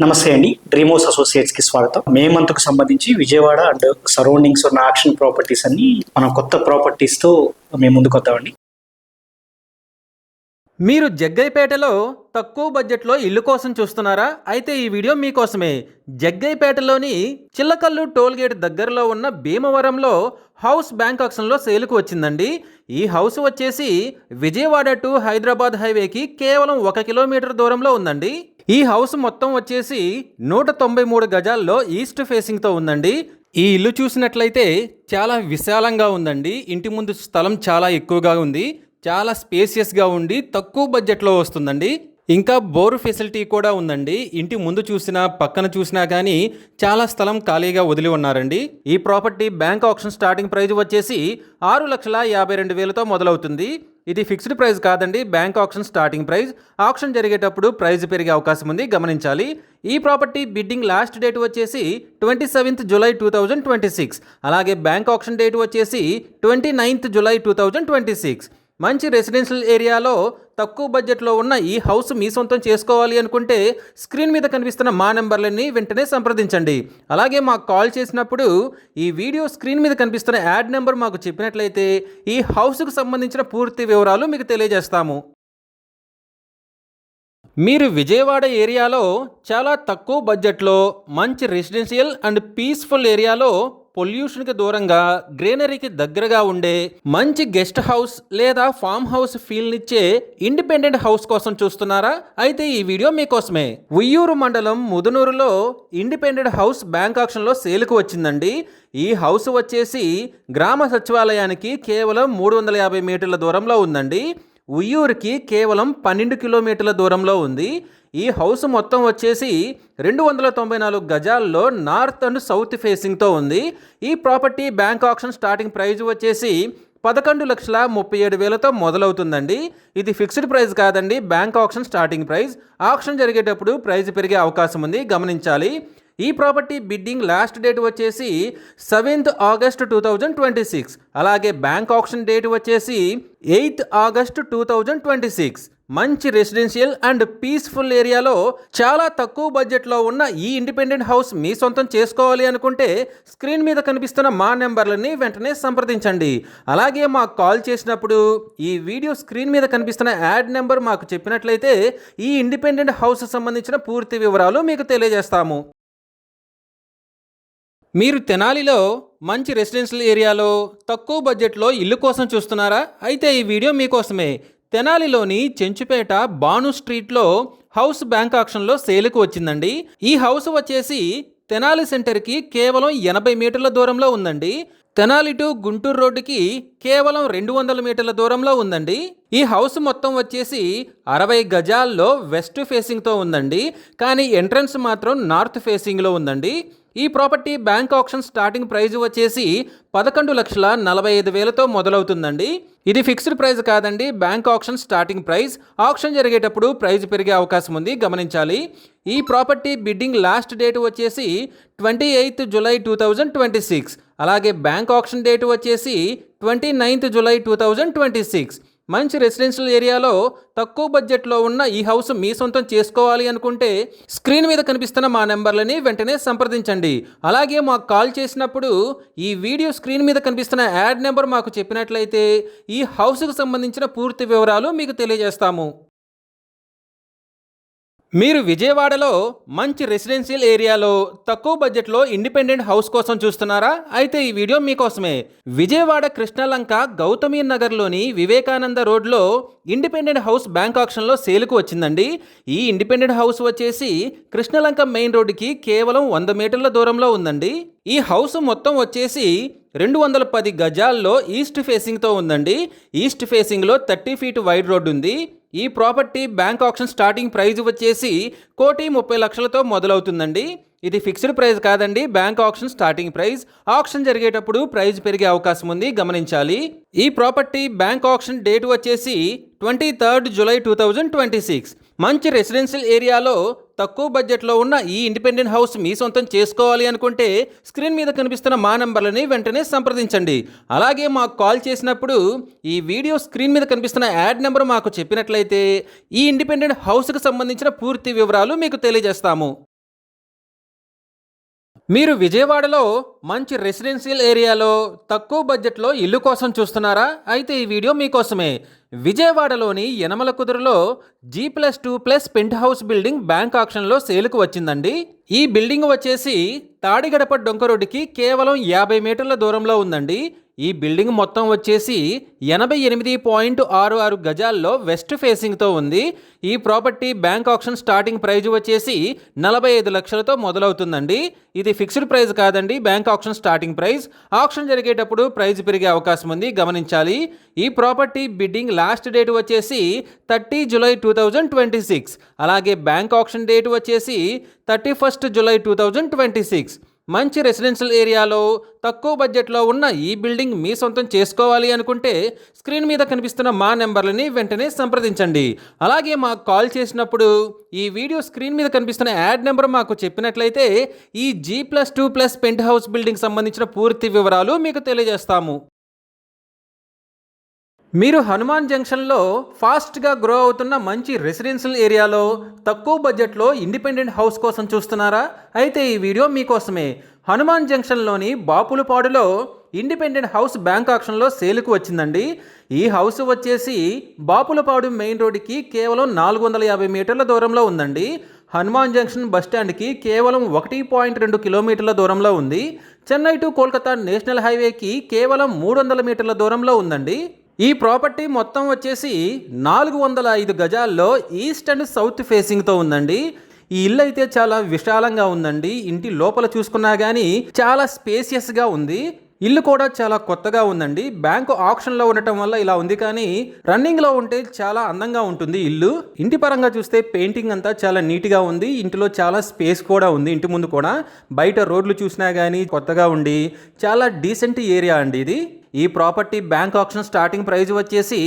నమస్తే అండి. Dream house associates కి స్వాగతం. మే మంత్ కు సంబంధించి విజయవాడ అండ్ సరౌండింగ్స్ ఉన్న ఆక్షన్ ప్రాపర్టీస్ అన్ని మనం కొత్త ప్రాపర్టీస్ తో మేము ముందుకు వద్దామండి. మీరు జగ్గైపేటలో తక్కువ బడ్జెట్లో ఇల్లు కోసం చూస్తున్నారా? అయితే ఈ వీడియో మీకోసమే. జగ్గైపేటలోని చిల్లకల్లు టోల్గేట్ దగ్గరలో ఉన్న భీమవరంలో హౌస్ బ్యాంక్ ఆక్షన్లో సేల్కు వచ్చిందండి. ఈ హౌస్ వచ్చేసి విజయవాడ టు హైదరాబాద్ హైవేకి కేవలం 1 కిలోమీటర్ దూరంలో ఉందండి. ఈ హౌస్ మొత్తం వచ్చేసి 193 గజాల్లో ఈస్ట్ ఫేసింగ్తో ఉందండి. ఈ ఇల్లు చూసినట్లయితే చాలా విశాలంగా ఉందండి. ఇంటి ముందు స్థలం చాలా ఎక్కువగా ఉంది. చాలా స్పేసియస్గా ఉండి తక్కువ బడ్జెట్లో వస్తుందండి. ఇంకా బోరు ఫెసిలిటీ కూడా ఉందండి. ఇంటి ముందు చూసినా పక్కన చూసినా కానీ చాలా స్థలం ఖాళీగా వదిలి ఉన్నారండి. ఈ property bank auction starting price వచ్చేసి 6,52,000తో మొదలవుతుంది. ఇది ఫిక్స్డ్ ప్రైస్ కాదండి, bank auction starting price. Auction జరిగేటప్పుడు ప్రైస్ పెరిగే అవకాశం ఉంది, గమనించాలి. ఈ ప్రాపర్టీ బిడ్డింగ్ లాస్ట్ డేట్ వచ్చేసి 27th జూలై 2026. అలాగే బ్యాంక్ ఆక్షన్ డేట్ వచ్చేసి 29th జూలై 2026. మంచి రెసిడెన్షియల్ ఏరియాలో తక్కువ బడ్జెట్లో ఉన్న ఈ హౌస్ మీ సొంతం చేసుకోవాలి అనుకుంటే స్క్రీన్ మీద కనిపిస్తున్న మా నెంబర్లన్నీ వెంటనే సంప్రదించండి. అలాగే మాకు కాల్ చేసినప్పుడు ఈ వీడియో స్క్రీన్ మీద కనిపిస్తున్న యాడ్ నెంబర్ మాకు చెప్పినట్లయితే ఈ హౌస్కు సంబంధించిన పూర్తి వివరాలు మీకు తెలియజేస్తాము. మీరు విజయవాడ ఏరియాలో చాలా తక్కువ బడ్జెట్లో మంచి రెసిడెన్షియల్ అండ్ పీస్ఫుల్ ఏరియాలో పొల్యూషన్కి దూరంగా గ్రీనరీకి దగ్గరగా ఉండే మంచి గెస్ట్ హౌస్ లేదా ఫామ్ హౌస్ ఫీల్నిచ్చే ఇండిపెండెంట్ హౌస్ కోసం చూస్తున్నారా? అయితే ఈ వీడియో మీకోసమే. ఉయ్యూరు మండలం ముదునూరులో ఇండిపెండెంట్ హౌస్ బ్యాంక్ ఆక్షన్లో సేల్కు వచ్చిందండి. ఈ హౌస్ వచ్చేసి గ్రామ సచివాలయానికి కేవలం 350 మీటర్ల దూరంలో ఉందండి. ఉయ్యూరుకి కేవలం 12 కిలోమీటర్ల దూరంలో ఉంది. ఈ హౌస్ మొత్తం వచ్చేసి 294 గజాల్లో నార్త్ అండ్ సౌత్ ఫేసింగ్తో ఉంది. ఈ property bank auction starting price వచ్చేసి 11,37,000తో మొదలవుతుందండి. ఇది ఫిక్స్డ్ ప్రైస్ కాదండి, bank auction starting price. Auction జరిగేటప్పుడు ప్రైస్ పెరిగే అవకాశం ఉంది, గమనించాలి. ఈ ప్రాపర్టీ బిడ్డింగ్ లాస్ట్ డేట్ వచ్చేసి 7th ఆగస్ట్ 2026. అలాగే బ్యాంక్ ఆక్షన్ డేట్ వచ్చేసి 8th ఆగస్ట్ 2026. మంచి రెసిడెన్షియల్ అండ్ పీస్ఫుల్ ఏరియాలో చాలా తక్కువ బడ్జెట్లో ఉన్న ఈ ఇండిపెండెంట్ హౌస్ మీ సొంతం చేసుకోవాలి అనుకుంటే స్క్రీన్ మీద కనిపిస్తున్న మా నెంబర్లని వెంటనే సంప్రదించండి. అలాగే మాకు కాల్ చేసినప్పుడు ఈ వీడియో స్క్రీన్ మీద కనిపిస్తున్న యాడ్ నెంబర్ మాకు చెప్పినట్లయితే ఈ ఇండిపెండెంట్ హౌస్ సంబంధించిన పూర్తి వివరాలు మీకు తెలియజేస్తాము. మీరు తెనాలిలో మంచి రెసిడెన్షియల్ ఏరియాలో తక్కువ బడ్జెట్లో ఇల్లు కోసం చూస్తున్నారా? అయితే ఈ వీడియో మీకోసమే. తెనాలిలోని చెంచుపేట బాను స్ట్రీట్లో హౌస్ బ్యాంక్ ఆక్షన్లో సేల్కు వచ్చిందండి. ఈ హౌస్ వచ్చేసి తెనాలి సెంటర్కి కేవలం 80 మీటర్ల దూరంలో ఉందండి. తెనాలి టు గుంటూరు రోడ్డుకి కేవలం 200 మీటర్ల దూరంలో ఉందండి. ఈ హౌస్ మొత్తం వచ్చేసి 60 గజాల్లో వెస్ట్ ఫేసింగ్తో ఉందండి. కానీ ఎంట్రన్స్ మాత్రం నార్త్ ఫేసింగ్లో ఉందండి. ఈ property bank auction starting price వచ్చేసి 11,45,000తో మొదలవుతుందండి. ఇది ఫిక్స్డ్ ప్రైస్ కాదండి, bank auction starting price. Auction జరిగేటప్పుడు ప్రైస్ పెరిగే అవకాశం ఉంది, గమనించాలి. ఈ ప్రాపర్టీ బిడ్డింగ్ లాస్ట్ డేట్ వచ్చేసి 28th జూలై 2026. అలాగే బ్యాంక్ ఆక్షన్ డేట్ వచ్చేసి 29th జూలై 2026. మంచి రెసిడెన్షియల్ ఏరియాలో తక్కువ బడ్జెట్లో ఉన్న ఈ హౌస్ మీ సొంతం చేసుకోవాలి అనుకుంటే స్క్రీన్ మీద కనిపిస్తున్న మా నెంబర్లని వెంటనే సంప్రదించండి. అలాగే మాకు కాల్ చేసినప్పుడు ఈ వీడియో స్క్రీన్ మీద కనిపిస్తున్న యాడ్ నెంబర్ మాకు చెప్పినట్లయితే ఈ హౌస్కు సంబంధించిన పూర్తి వివరాలు మీకు తెలియజేస్తాము. మీరు విజయవాడలో మంచి రెసిడెన్షియల్ ఏరియాలో తక్కువ బడ్జెట్లో ఇండిపెండెంట్ హౌస్ కోసం చూస్తున్నారా? అయితే ఈ వీడియో మీకోసమే. విజయవాడ కృష్ణలంక గౌతమి నగర్లోని వివేకానంద రోడ్లో ఇండిపెండెంట్ హౌస్ బ్యాంక్ ఆక్షన్లో సేల్కు వచ్చిందండి. ఈ ఇండిపెండెంట్ హౌస్ వచ్చేసి కృష్ణలంక మెయిన్ రోడ్డుకి కేవలం 100 మీటర్ల దూరంలో ఉందండి. ఈ హౌస్ మొత్తం వచ్చేసి 210 గజాల్లో ఈస్ట్ ఫేసింగ్తో ఉందండి. ఈస్ట్ ఫేసింగ్లో 30 ఫీట్ వైడ్ రోడ్ ఉంది. ఈ property bank auction starting price వచ్చేసి 1,30,00,000తో మొదలవుతుందండి. ఇది ఫిక్స్డ్ ప్రైస్ కాదండి, bank auction starting price. Auction జరిగేటప్పుడు ప్రైస్ పెరిగే అవకాశం ఉంది, గమనించాలి. ఈ ప్రాపర్టీ బ్యాంక్ ఆక్షన్ డేట్ వచ్చేసి 23rd జూలై 2026. మంచి రెసిడెన్షియల్ ఏరియాలో తక్కువ బడ్జెట్లో ఉన్న ఈ ఇండిపెండెంట్ హౌస్ మీ సొంతం చేసుకోవాలి అనుకుంటే స్క్రీన్ మీద కనిపిస్తున్న మా నెంబర్లని వెంటనే సంప్రదించండి. అలాగే మాకు కాల్ చేసినప్పుడు ఈ వీడియో స్క్రీన్ మీద కనిపిస్తున్న యాడ్ నెంబర్ మాకు చెప్పినట్లయితే ఈ ఇండిపెండెంట్ హౌస్కి సంబంధించిన పూర్తి వివరాలు మీకు తెలియజేస్తాము. మీరు విజయవాడలో మంచి రెసిడెన్షియల్ ఏరియాలో తక్కువ బడ్జెట్లో ఇల్లు కోసం చూస్తున్నారా? అయితే ఈ వీడియో మీకోసమే. విజయవాడలోని యనమల కుదురులో G+2+ penthouse building bank ఆక్షన్లో సేలుకు వచ్చిందండి. ఈ బిల్డింగ్ వచ్చేసి తాడిగడప డొంక రోడ్డుకి కేవలం 50 మీటర్ల దూరంలో ఉందండి. ఈ బిల్డింగ్ మొత్తం వచ్చేసి 88.66 గజాల్లో వెస్ట్ ఫేసింగ్తో ఉంది. ఈ property bank auction starting price వచ్చేసి 45 లక్షలతో మొదలవుతుందండి. ఇది ఫిక్స్డ్ ప్రైస్ కాదండి, bank auction starting price. Auction జరిగేటప్పుడు ప్రైస్ పెరిగే అవకాశం ఉంది, గమనించాలి. ఈ ప్రాపర్టీ బిడ్డింగ్ లాస్ట్ డేట్ వచ్చేసి 30 జూలై 2026. అలాగే బ్యాంక్ ఆక్షన్ డేట్ వచ్చేసి 31 జూలై 2026. మంచి రెసిడెన్షియల్ ఏరియాలో తక్కువ బడ్జెట్లో ఉన్న ఈ బిల్డింగ్ మీ సొంతం చేసుకోవాలి అనుకుంటే స్క్రీన్ మీద కనిపిస్తున్న మా నెంబర్లని వెంటనే సంప్రదించండి. అలాగే మాకు కాల్ చేసినప్పుడు ఈ వీడియో స్క్రీన్ మీద కనిపిస్తున్న యాడ్ నెంబర్ మాకు చెప్పినట్లయితే ఈ G+2+ పెంట్ హౌస్ బిల్డింగ్ సంబంధించిన పూర్తి వివరాలు మీకు తెలియజేస్తాము. మీరు హనుమాన్ జంక్షన్లో ఫాస్ట్గా గ్రో అవుతున్న మంచి రెసిడెన్షియల్ ఏరియాలో తక్కువ బడ్జెట్లో ఇండిపెండెంట్ హౌస్ కోసం చూస్తున్నారా? అయితే ఈ వీడియో మీకోసమే. హనుమాన్ జంక్షన్లోని బాపులపాడులో ఇండిపెండెంట్ హౌస్ బ్యాంక్ ఆక్షన్లో సేలుకు వచ్చిందండి. ఈ హౌస్ వచ్చేసి బాపులపాడు మెయిన్ రోడ్డుకి కేవలం 450 మీటర్ల దూరంలో ఉందండి. హనుమాన్ జంక్షన్ బస్టాండ్కి కేవలం 1.2 కిలోమీటర్ల దూరంలో ఉంది. చెన్నై టు కోల్కతా నేషనల్ హైవేకి కేవలం 300 మీటర్ల దూరంలో ఉందండి. ఈ ప్రాపర్టీ మొత్తం వచ్చేసి 405 గజాల్లో ఈస్ట్ అండ్ సౌత్ ఫేసింగ్తో ఉందండి. ఈ ఇల్లు అయితే చాలా విశాలంగా ఉందండి. ఇంటి లోపల చూసుకున్నా కానీ చాలా స్పేసియస్గా ఉంది. ఇల్లు కూడా చాలా కొత్తగా ఉందండి. బ్యాంకు ఆప్షన్లో ఉండటం వల్ల ఇలా ఉంది, కానీ రన్నింగ్లో ఉంటే చాలా అందంగా ఉంటుంది ఇల్లు. ఇంటి పరంగా చూస్తే పెయింటింగ్ అంతా చాలా నీట్గా ఉంది. ఇంటిలో చాలా స్పేస్ కూడా ఉంది. ఇంటి ముందు కూడా బయట రోడ్లు చూసినా కానీ కొత్తగా ఉండి చాలా డీసెంట్ ఏరియా అండి ఇది. ఈ property bank auction starting price వచ్చేసి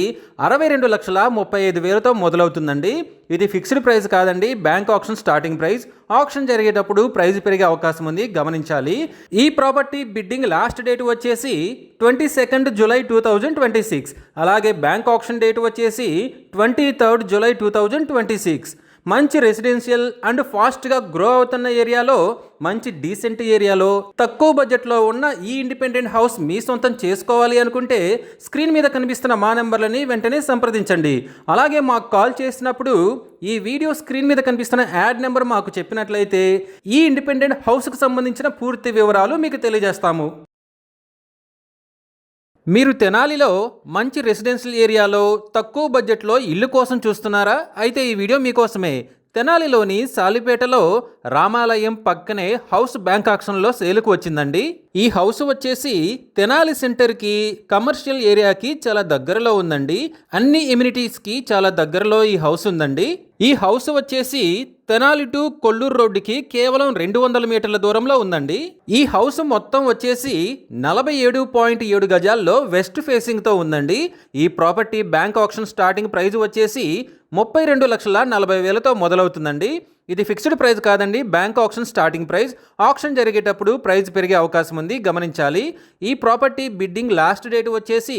62,35,000తో మొదలవుతుందండి. ఇది ఫిక్స్డ్ ప్రైస్ కాదండి, bank auction starting price. Auction జరిగేటప్పుడు ప్రైస్ పెరిగే అవకాశం ఉంది, గమనించాలి. ఈ ప్రాపర్టీ బిడ్డింగ్ లాస్ట్ డేట్ వచ్చేసి 22 జూలై 2026. అలాగే బ్యాంక్ ఆక్షన్ డేట్ వచ్చేసి 23 జూలై 2026. మంచి రెసిడెన్షియల్ అండ్ ఫాస్ట్గా గ్రో అవుతున్న ఏరియాలో, మంచి డీసెంట్ ఏరియాలో తక్కువ బడ్జెట్లో ఉన్న ఈ ఇండిపెండెంట్ హౌస్ మీ సొంతం చేసుకోవాలి అనుకుంటే స్క్రీన్ మీద కనిపిస్తున్న మా నెంబర్లని వెంటనే సంప్రదించండి. అలాగే మాకు కాల్ చేసినప్పుడు ఈ వీడియో స్క్రీన్ మీద కనిపిస్తున్న యాడ్ నెంబర్ మాకు చెప్పినట్లయితే ఈ ఇండిపెండెంట్ హౌస్కు సంబంధించిన పూర్తి వివరాలు మీకు తెలియజేస్తాము. మీరు తెనాలిలో మంచి రెసిడెన్షియల్ ఏరియాలో తక్కువ బడ్జెట్లో ఇల్లు కోసం చూస్తున్నారా? అయితే ఈ వీడియో మీకోసమే. తెనాలిలోని సాలిపేటలో రామాలయం పక్కనే హౌస్ బ్యాంక్ ఆక్షన్లో సేలుకు వచ్చిందండి. ఈ హౌస్ వచ్చేసి తెనాలి సెంటర్కి కమర్షియల్ ఏరియాకి చాలా దగ్గరలో ఉందండి. అన్ని ఎమ్యూనిటీస్కి చాలా దగ్గరలో ఈ హౌస్ ఉందండి. ఈ హౌస్ వచ్చేసి తెనాలి టు కొల్లూరు రోడ్డుకి కేవలం 200 మీటర్ల దూరంలో ఉందండి. ఈ హౌస్ మొత్తం వచ్చేసి 47.7 గజాల్లో వెస్ట్ ఫేసింగ్తో ఉందండి. ఈ property bank auction starting price వచ్చేసి 32,40,000తో మొదలవుతుందండి. ఇది ఫిక్స్డ్ ప్రైస్ కాదండి, bank auction starting price. Auction జరిగేటప్పుడు ప్రైస్ పెరిగే అవకాశం ఉంది, గమనించాలి. ఈ ప్రాపర్టీ బిడ్డింగ్ లాస్ట్ డేట్ వచ్చేసి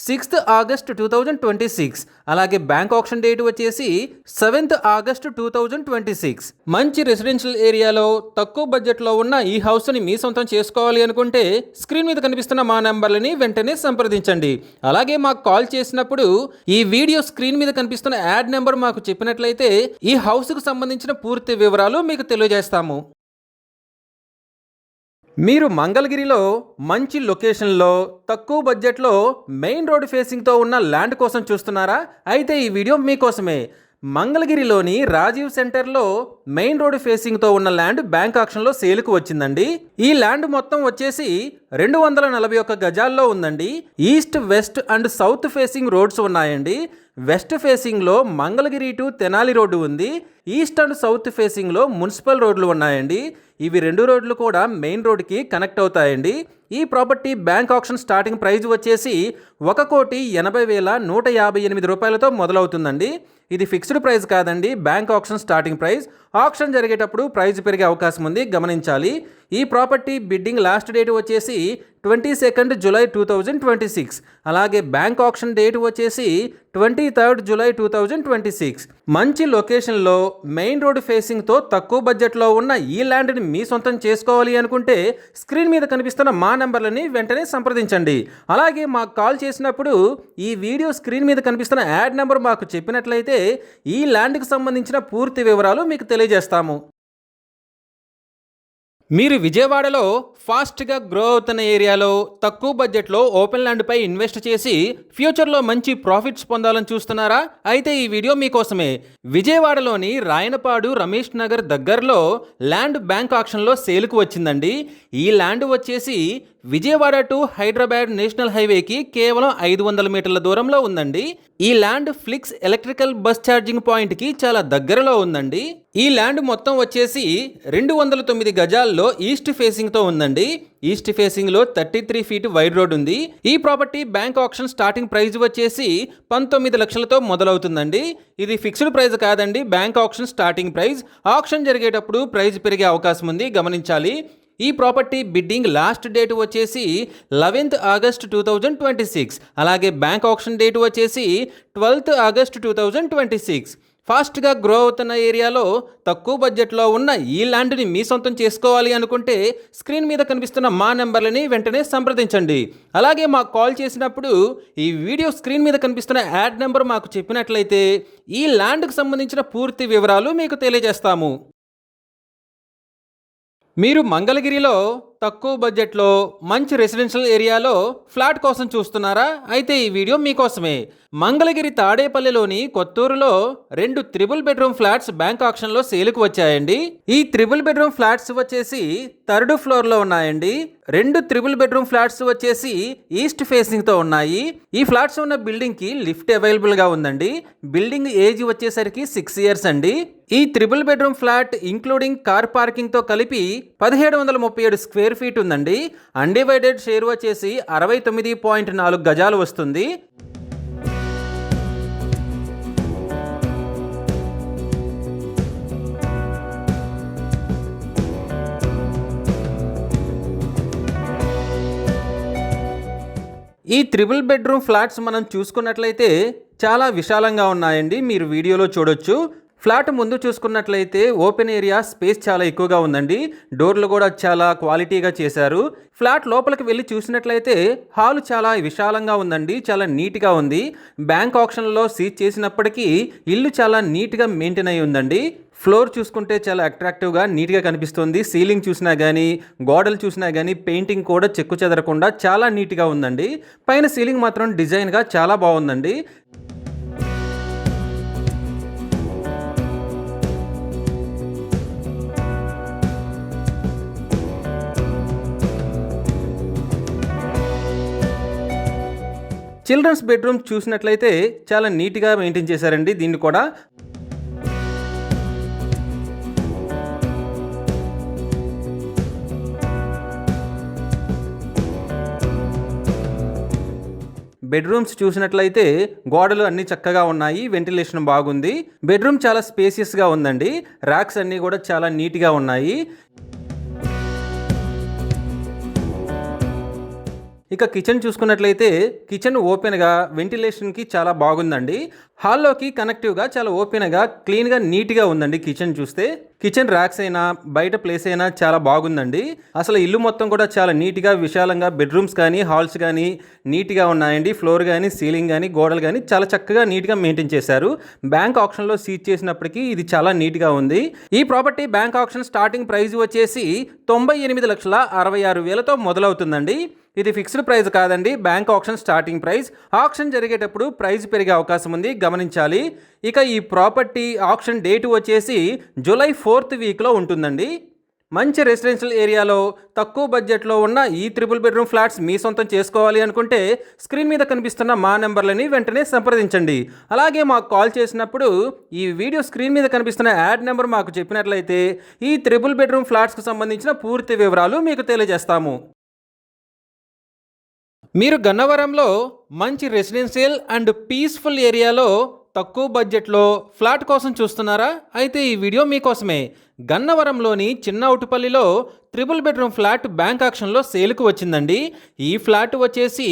6 ఆగస్ట్ 2026. అలాగే బ్యాంక్ ఆక్షన్ డేట్ వచ్చేసి 7 ఆగస్ట్ 2026. మంచి రెసిడెన్షియల్ ఏరియాలో తక్కువ బడ్జెట్లో ఉన్న ఈ హౌస్ని మీ సొంతం చేసుకోవాలి అనుకుంటే స్క్రీన్ మీద కనిపిస్తున్న మా నెంబర్లని వెంటనే సంప్రదించండి. అలాగే మాకు కాల్ చేసినప్పుడు ఈ వీడియో స్క్రీన్ మీద కనిపిస్తున్న యాడ్ నెంబర్ మాకు చెప్పినట్లయితే ఈ హౌస్కు సంబంధించిన పూర్తి వివరాలు మీకు తెలియజేస్తాము. మీరు మంగళగిరిలో మంచి లొకేషన్లో తక్కువ బడ్జెట్లో మెయిన్ రోడ్ ఫేసింగ్తో ఉన్న ల్యాండ్ కోసం చూస్తున్నారా? అయితే ఈ వీడియో మీకోసమే. మంగళగిరిలోని రాజీవ్ సెంటర్లో మెయిన్ రోడ్ ఫేసింగ్తో ఉన్న ల్యాండ్ బ్యాంక్ ఆక్షన్లో సేలుకు వచ్చిందండి. ఈ ల్యాండ్ మొత్తం వచ్చేసి 241 గజాల్లో ఉందండి. East, west and south facing roads ఉన్నాయండి. వెస్ట్ ఫేసింగ్లో మంగళగిరి టు తెనాలి రోడ్డు ఉంది. ఈస్ట్ అండ్ సౌత్ ఫేసింగ్లో మున్సిపల్ రోడ్లు ఉన్నాయండి. ఇవి 2 రోడ్లు కూడా మెయిన్ రోడ్కి కనెక్ట్ అవుతాయండి. ఈ property bank auction starting price వచ్చేసి 1,80,158 రూపాయలతో మొదలవుతుందండి. ఇది ఫిక్స్డ్ ప్రైస్ కాదండి, bank auction starting price. Auction జరిగేటప్పుడు ప్రైస్ పెరిగే అవకాశం ఉంది, గమనించాలి. ఈ ప్రాపర్టీ బిడ్డింగ్ లాస్ట్ డేట్ వచ్చేసి 22 జూలై 2026. అలాగే బ్యాంక్ ఆక్షన్ డేట్ వచ్చేసి 23 జూలై 2026. మంచి లొకేషన్లో మెయిన్ రోడ్ ఫేసింగ్తో తక్కువ బడ్జెట్లో ఉన్న ఈ ల్యాండ్ని మీ సొంతం చేసుకోవాలి అనుకుంటే స్క్రీన్ మీద కనిపిస్తున్న మా నెంబర్లని వెంటనే సంప్రదించండి. అలాగే మాకు కాల్ చేసినప్పుడు ఈ వీడియో స్క్రీన్ మీద కనిపిస్తున్న యాడ్ నెంబర్ మాకు చెప్పినట్లయితే ఈ ల్యాండ్కి సంబంధించిన పూర్తి వివరాలు మీకు తెలియజేస్తాము. మీరు విజయవాడలో ఫాస్ట్గా గ్రో అవుతున్న ఏరియాలో తక్కువ బడ్జెట్లో ఓపెన్ ల్యాండ్పై ఇన్వెస్ట్ చేసి ఫ్యూచర్లో మంచి ప్రాఫిట్స్ పొందాలని చూస్తున్నారా? అయితే ఈ వీడియో మీకోసమే. విజయవాడలోని రాయనపాడు రమేష్ నగర్ దగ్గరలో ల్యాండ్ బ్యాంక్ ఆక్షన్లో సేల్కు వచ్చిందండి. ఈ ల్యాండ్ వచ్చేసి విజయవాడ టు హైదరాబాద్ నేషనల్ హైవేకి కేవలం 500 మీటర్ల దూరంలో ఉందండి. ఈ ల్యాండ్ ఫ్లిక్స్ ఎలక్ట్రికల్ బస్ ఛార్జింగ్ పాయింట్కి చాలా దగ్గరలో ఉందండి. ఈ ల్యాండ్ మొత్తం వచ్చేసి 209 గజాల్లో ఈస్ట్ ఫేసింగ్తో ఉందండి. ఈస్ట్ ఫేసింగ్లో 33 ఫీట్ వైడ్ రోడ్ ఉంది. ఈ property bank auction starting price వచ్చేసి 19 లక్షలతో మొదలవుతుందండి. ఇది ఫిక్స్డ్ ప్రైస్ కాదండి, bank auction starting price. Auction జరిగేటప్పుడు ప్రైస్ పెరిగే అవకాశం ఉంది, గమనించాలి. ఈ ప్రాపర్టీ బిడ్డింగ్ లాస్ట్ డేట్ వచ్చేసి 11 ఆగస్ట్ 2026. అలాగే బ్యాంక్ ఆక్షన్ డేట్ వచ్చేసి 12 ఆగస్ట్ 2026. ఫాస్ట్గా గ్రో అవుతున్న ఏరియాలో తక్కువ బడ్జెట్లో ఉన్న ఈ ల్యాండ్ని మీ సొంతం చేసుకోవాలి అనుకుంటే స్క్రీన్ మీద కనిపిస్తున్న మా నెంబర్లని వెంటనే సంప్రదించండి. అలాగే మాకు కాల్ చేసినప్పుడు ఈ వీడియో స్క్రీన్ మీద కనిపిస్తున్న యాడ్ నెంబర్ మాకు చెప్పినట్లయితే ఈ ల్యాండ్కి సంబంధించిన పూర్తి వివరాలు మీకు తెలియజేస్తాము. మీరు మంగళగిరిలో తక్కువ బడ్జెట్లో మంచి రెసిడెన్షియల్ ఏరియాలో ఫ్లాట్ కోసం చూస్తున్నారా? అయితే ఈ వీడియో మీకోసమే. మంగళగిరి తాడేపల్లిలోని కొత్తూరులో 2 త్రిబుల్ బెడ్రూమ్ ఫ్లాట్స్ బ్యాంక్ ఆక్షన్లో సేల్కు వచ్చాయండి. ఈ త్రిబుల్ బెడ్రూమ్ ఫ్లాట్స్ వచ్చేసి 3rd ఫ్లోర్లో ఉన్నాయండి. 2 త్రిబుల్ బెడ్రూమ్ ఫ్లాట్స్ వచ్చేసి ఈస్ట్ ఫేసింగ్తో ఉన్నాయి. ఈ ఫ్లాట్స్ ఉన్న బిల్డింగ్కి లిఫ్ట్ అవైలబుల్గా ఉందండి. బిల్డింగ్ ఏజ్ వచ్చేసరికి 6 ఇయర్స్ అండి. ఈ triple bedroom flat including car పార్కింగ్తో కలిపి 1737 స్క్వేర్ ఫీట్ ఉందండి. అన్డివైడెడ్ షేర్ వచ్చేసి 69.4 గజాలు వస్తుంది. ఈ త్రిబుల్ బెడ్రూమ్ ఫ్లాట్స్ మనం చూసుకున్నట్లయితే చాలా విశాలంగా ఉన్నాయండి. మీరు వీడియోలో చూడొచ్చు. ఫ్లాట్ ముందు చూసుకున్నట్లయితే ఓపెన్ ఏరియా స్పేస్ చాలా ఎక్కువగా ఉందండి. డోర్లు కూడా చాలా క్వాలిటీగా చేశారు. ఫ్లాట్ లోపలికి వెళ్ళి చూసినట్లయితే హాల్ చాలా విశాలంగా ఉందండి, చాలా నీట్గా ఉంది. బ్యాంక్ ఆక్షన్లో సీజ్ చేసినప్పటికీ ఇల్లు చాలా నీట్గా మెయింటైన్ అయి ఉందండి. ఫ్లోర్ చూసుకుంటే చాలా అట్రాక్టివ్గా నీట్గా కనిపిస్తుంది. సీలింగ్ చూసినా కానీ గోడలు చూసినా కానీ పెయింటింగ్ కూడా చెక్కు చెదరకుండా చాలా నీట్గా ఉందండి. పైన సీలింగ్ మాత్రం డిజైన్గా చాలా బాగుందండి. చిల్డ్రన్స్ బెడ్రూమ్ చూసినట్లయితే చాలా నీట్గా మెయింటైన్ చేశారండి. దీన్ని కూడా బెడ్రూమ్స్ చూసినట్లయితే గోడలు అన్ని చక్కగా ఉన్నాయి, వెంటిలేషన్ బాగుంది. బెడ్రూమ్ చాలా స్పేసియస్గా ఉందండి. ర్యాక్స్ అన్నీ కూడా చాలా నీట్గా ఉన్నాయి. ఇక కిచెన్ చూసుకున్నట్లయితే కిచెన్ ఓపెన్గా వెంటిలేషన్కి చాలా బాగుందండి. హాల్లోకి కనెక్టివ్గా చాలా ఓపెన్గా క్లీన్గా నీట్గా ఉందండి. కిచెన్ చూస్తే కిచెన్ ర్యాక్స్ అయినా బయట ప్లేస్ అయినా చాలా బాగుందండి. అసలు ఇల్లు మొత్తం కూడా చాలా నీట్గా విశాలంగా బెడ్రూమ్స్ కానీ హాల్స్ కానీ నీట్గా ఉన్నాయండి. ఫ్లోర్ కానీ సీలింగ్ కానీ గోడలు కానీ చాలా చక్కగా నీట్గా మెయింటైన్ చేశారు. బ్యాంక్ ఆక్షన్లో సీజ్ చేసినప్పటికీ ఇది చాలా నీట్గా ఉంది. ఈ property bank auction starting price వచ్చేసి 98,66,000తో మొదలవుతుందండి. ఇది ఫిక్స్డ్ ప్రైస్ కాదండి, bank auction starting price. Auction జరిగేటప్పుడు ప్రైస్ పెరిగే అవకాశం ఉంది, గమనించాలి. ఇక ఈ ప్రాపర్టీ ఆక్షన్ డేట్ వచ్చేసి జూలై 4th వీక్లో ఉంటుందండి. మంచి రెసిడెన్షియల్ ఏరియాలో తక్కువ బడ్జెట్లో ఉన్న ఈ త్రిబుల్ బెడ్రూమ్ ఫ్లాట్స్ మీ సొంతం చేసుకోవాలి అనుకుంటే స్క్రీన్ మీద కనిపిస్తున్న మా నెంబర్లని వెంటనే సంప్రదించండి. అలాగే మాకు కాల్ చేసినప్పుడు ఈ వీడియో స్క్రీన్ మీద కనిపిస్తున్న యాడ్ నెంబర్ మాకు చెప్పినట్లయితే ఈ త్రిబుల్ బెడ్రూమ్ ఫ్లాట్స్కు సంబంధించిన పూర్తి వివరాలు మీకు తెలియజేస్తాము. మీరు గన్నవరంలో మంచి రెసిడెన్షియల్ అండ్ పీస్ఫుల్ ఏరియాలో తక్కువ బడ్జెట్లో ఫ్లాట్ కోసం చూస్తున్నారా? అయితే ఈ వీడియో మీకోసమే. గన్నవరంలోని చిన్న ఉటుపల్లిలో 3 బెడ్రూమ్ ఫ్లాట్ బ్యాంక్ ఆక్షన్లో సేల్కు వచ్చిందండి. ఈ ఫ్లాట్ వచ్చేసి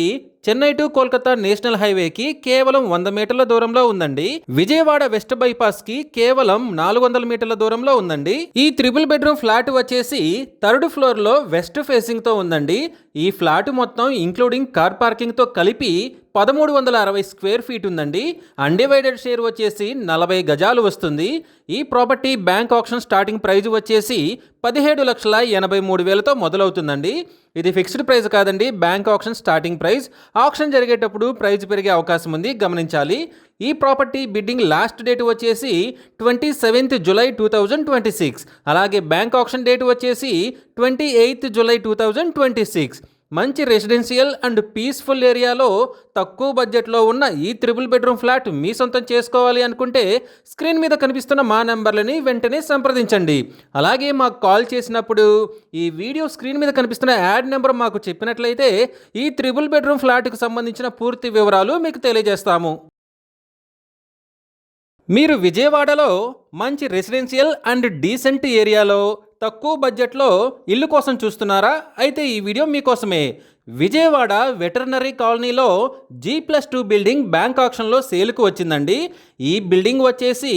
చెన్నై టు కోల్కతా నేషనల్ హైవేకి కేవలం 100 మీటర్ల దూరంలో ఉందండి. విజయవాడ వెస్ట్ బైపాస్ కి కేవలం 400 మీటర్ల దూరంలో ఉందండి. ఈ 3 బెడ్రూమ్ ఫ్లాట్ వచ్చేసి 3rd ఫ్లోర్ లో వెస్ట్ ఫేసింగ్ తో ఉందండి. ఈ ఫ్లాట్ మొత్తం ఇంక్లూడింగ్ కార్ పార్కింగ్ తో కలిపి 1360 స్క్వేర్ ఫీట్ ఉందండి. అన్డివైడెడ్ షేర్ వచ్చేసి 40 గజాలు వస్తుంది. ఈ property bank auction starting price వచ్చేసి 17,83,000తో మొదలవుతుందండి. ఇది ఫిక్స్డ్ ప్రైస్ కాదండి, bank auction starting price. Auction జరిగేటప్పుడు ప్రైస్ పెరిగే అవకాశం ఉంది, గమనించాలి. ఈ ప్రాపర్టీ బిడ్డింగ్ లాస్ట్ డేట్ వచ్చేసి 27th జూలై 2026. అలాగే బ్యాంక్ ఆక్షన్ డేట్ వచ్చేసి 28th జూలై 2026. మంచి రెసిడెన్షియల్ అండ్ పీస్ఫుల్ ఏరియాలో తక్కువ బడ్జెట్లో ఉన్న ఈ 3 బెడ్రూమ్ ఫ్లాట్ మీ సొంతం చేసుకోవాలి అనుకుంటే స్క్రీన్ మీద కనిపిస్తున్న మా నెంబర్లని వెంటనే సంప్రదించండి. అలాగే మాకు కాల్ చేసినప్పుడు ఈ వీడియో స్క్రీన్ మీద కనిపిస్తున్న యాడ్ నెంబర్ మాకు చెప్పినట్లయితే ఈ 3 బెడ్రూమ్ ఫ్లాట్కు సంబంధించిన పూర్తి వివరాలు మీకు తెలియజేస్తాము. మీరు విజయవాడలో మంచి రెసిడెన్షియల్ అండ్ డీసెంట్ ఏరియాలో తక్కువ బడ్జెట్లో ఇల్లు కోసం చూస్తున్నారా? అయితే ఈ వీడియో మీకోసమే. విజయవాడ వెటర్నరీ కాలనీలో G+2 బిల్డింగ్ బ్యాంక్ ఆక్షన్లో సేల్కు వచ్చిందండి. ఈ బిల్డింగ్ వచ్చేసి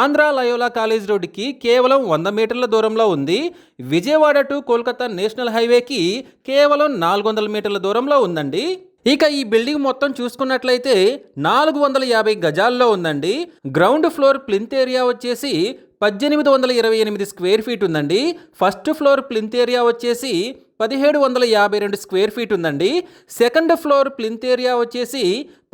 ఆంధ్ర లయోలా కాలేజ్ రోడ్డుకి కేవలం 100 మీటర్ల దూరంలో ఉంది. విజయవాడ టు కోల్కతా నేషనల్ హైవేకి కేవలం 400 మీటర్ల దూరంలో ఉందండి. ఇక ఈ బిల్డింగ్ మొత్తం చూసుకున్నట్లయితే 450 గజాల్లో ఉందండి. గ్రౌండ్ ఫ్లోర్ ప్లింత్ ఏరియా వచ్చేసి 1828 స్క్వేర్ ఫీట్ ఉందండి. ఫస్ట్ ఫ్లోర్ ప్లింత్ ఏరియా వచ్చేసి 1752 స్క్వేర్ ఫీట్ ఉందండి. సెకండ్ ఫ్లోర్ ప్లింత్ ఏరియా వచ్చేసి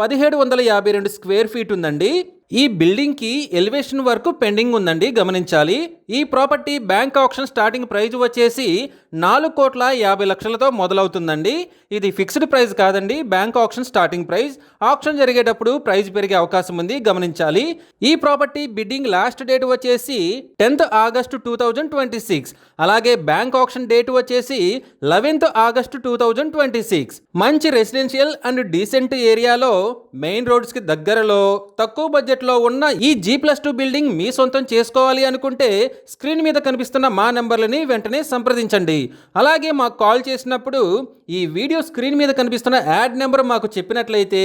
1752 స్క్వేర్ ఫీట్ ఉందండి. ఈ బిల్డింగ్కి ఎలివేషన్ వర్క్ పెండింగ్ ఉందండి, గమనించాలి. ఈ property bank auction starting price వచ్చేసి 4,50,00,000తో మొదలవుతుందండి. ఇది ఫిక్స్డ్ ప్రైస్ కాదండి, bank auction starting price. Auction జరిగేటప్పుడు ప్రైస్ పెరిగే అవకాశం ఉంది, గమనించాలి. ఈ ప్రాపర్టీ బిడ్డింగ్ లాస్ట్ డేట్ వచ్చేసి 10th ఆగస్టు 2026. అలాగే బ్యాంక్ ఆక్షన్ డేట్ వచ్చేసి 11th ఆగస్టు 2026. మంచి రెసిడెన్షియల్ అండ్ డీసెంట్ ఏరియాలో మెయిన్ రోడ్స్కి దగ్గరలో తక్కువ బడ్జెట్లో ఉన్న ఈ G+2 బిల్డింగ్ మీ సొంతం చేసుకోవాలి అనుకుంటే స్క్రీన్ మీద కనిపిస్తున్న మా నెంబర్లని వెంటనే సంప్రదించండి. అలాగే మాకు కాల్ చేసినప్పుడు ఈ వీడియో స్క్రీన్ మీద కనిపిస్తున్న యాడ్ నెంబర్ మాకు చెప్పినట్లయితే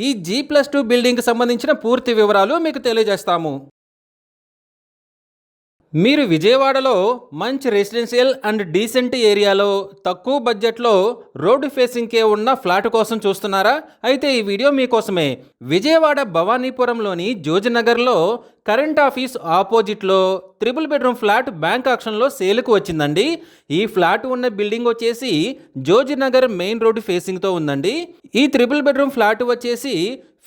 ఈ G+2 బిల్డింగ్కి సంబంధించిన పూర్తి వివరాలు మీకు తెలియజేస్తాము. మీరు విజయవాడలో మంచి రెసిడెన్షియల్ అండ్ డీసెంట్ ఏరియాలో తక్కువ బడ్జెట్లో రోడ్డు ఫేసింగ్కే ఉన్న ఫ్లాట్ కోసం చూస్తున్నారా? అయితే ఈ వీడియో మీకోసమే. విజయవాడ భవానీపురంలోని జోజినగర్లో కరెంట్ ఆఫీస్ ఆపోజిట్లో 3 బెడ్రూమ్ ఫ్లాట్ బ్యాంక్ ఆక్షన్లో సేల్కు వచ్చిందండి. ఈ ఫ్లాట్ ఉన్న బిల్డింగ్ వచ్చేసి జోజినగర్ మెయిన్ రోడ్డు ఫేసింగ్తో ఉందండి. ఈ 3 బెడ్రూమ్ ఫ్లాట్ వచ్చేసి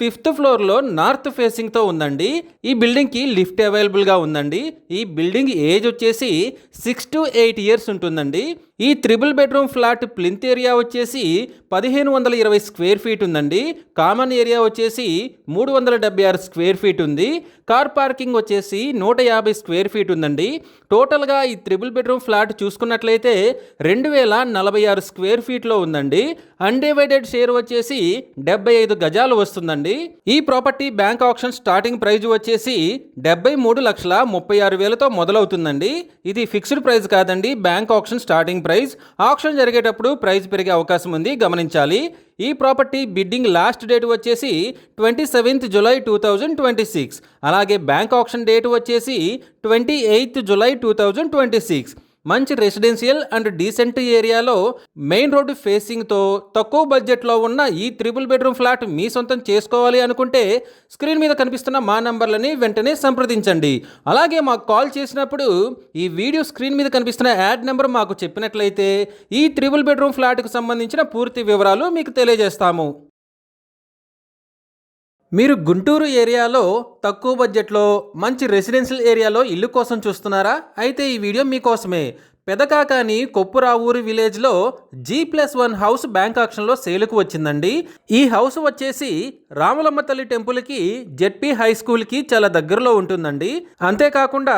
5th ఫ్లోర్లో నార్త్ ఫేసింగ్తో ఉందండి. ఈ బిల్డింగ్కి లిఫ్ట్ అవైలబుల్గా ఉందండి. ఈ బిల్డింగ్ ఏజ్ వచ్చేసి 6 to 8 years ఉంటుందండి. ఈ 3 బెడ్రూమ్ ఫ్లాట్ ప్లింత్ ఏరియా వచ్చేసి 1520 స్క్వేర్ ఫీట్ ఉందండి. కామన్ ఏరియా వచ్చేసి 376 స్క్వేర్ ఫీట్ ఉంది. కార్ పార్కింగ్ వచ్చేసి 150 స్క్వేర్ ఫీట్ ఉందండి. టోటల్గా ఈ 3 బెడ్రూమ్ ఫ్లాట్ చూసుకున్నట్లయితే 2046 స్క్వేర్ ఫీట్లో ఉందండి. అన్డివైడెడ్ షేర్ వచ్చేసి 75 గజాలు వస్తుందండి. ఈ property bank auction starting price వచ్చేసి 73,36,000తో మొదలవుతుందండి. ఇది ఫిక్స్డ్ ప్రైస్ కాదండి, bank auction starting price. Auction జరిగేటప్పుడు ప్రైస్ పెరిగే అవకాశం ఉంది, గమనించాలి. ఈ ప్రాపర్టీ బిడ్డింగ్ లాస్ట్ డేట్ వచ్చేసి 27th జూలై 2026. అలాగే బ్యాంక్ ఆక్షన్ డేట్ వచ్చేసి 28th జూలై 2026. మంచి రెసిడెన్షియల్ అండ్ డీసెంట్ ఏరియాలో మెయిన్ రోడ్డు ఫేసింగ్తో తక్కువ బడ్జెట్లో ఉన్న ఈ 3 బెడ్రూమ్ ఫ్లాట్ మీ సొంతం చేసుకోవాలి అనుకుంటే స్క్రీన్ మీద కనిపిస్తున్న మా నంబర్లని వెంటనే సంప్రదించండి. అలాగే మాకు కాల్ చేసినప్పుడు ఈ వీడియో స్క్రీన్ మీద కనిపిస్తున్న యాడ్ నెంబర్ మాకు చెప్పినట్లయితే ఈ 3 బెడ్రూమ్ ఫ్లాట్కు సంబంధించిన పూర్తి వివరాలు మీకు తెలియజేస్తాము. మీరు గుంటూరు ఏరియాలో తక్కువ బడ్జెట్లో మంచి రెసిడెన్షియల్ ఏరియాలో ఇల్లు కోసం చూస్తున్నారా? అయితే ఈ వీడియో మీకోసమే. పెదకాకాని కొప్పురావూరు విలేజ్లో G+1 హౌస్ బ్యాంక్ ఆక్షన్లో సేలుకు వచ్చిందండి. ఈ హౌస్ వచ్చేసి రాములమ్మ తల్లి టెంపుల్కి జెడ్పీ హై స్కూల్కి చాలా దగ్గరలో ఉంటుందండి. అంతేకాకుండా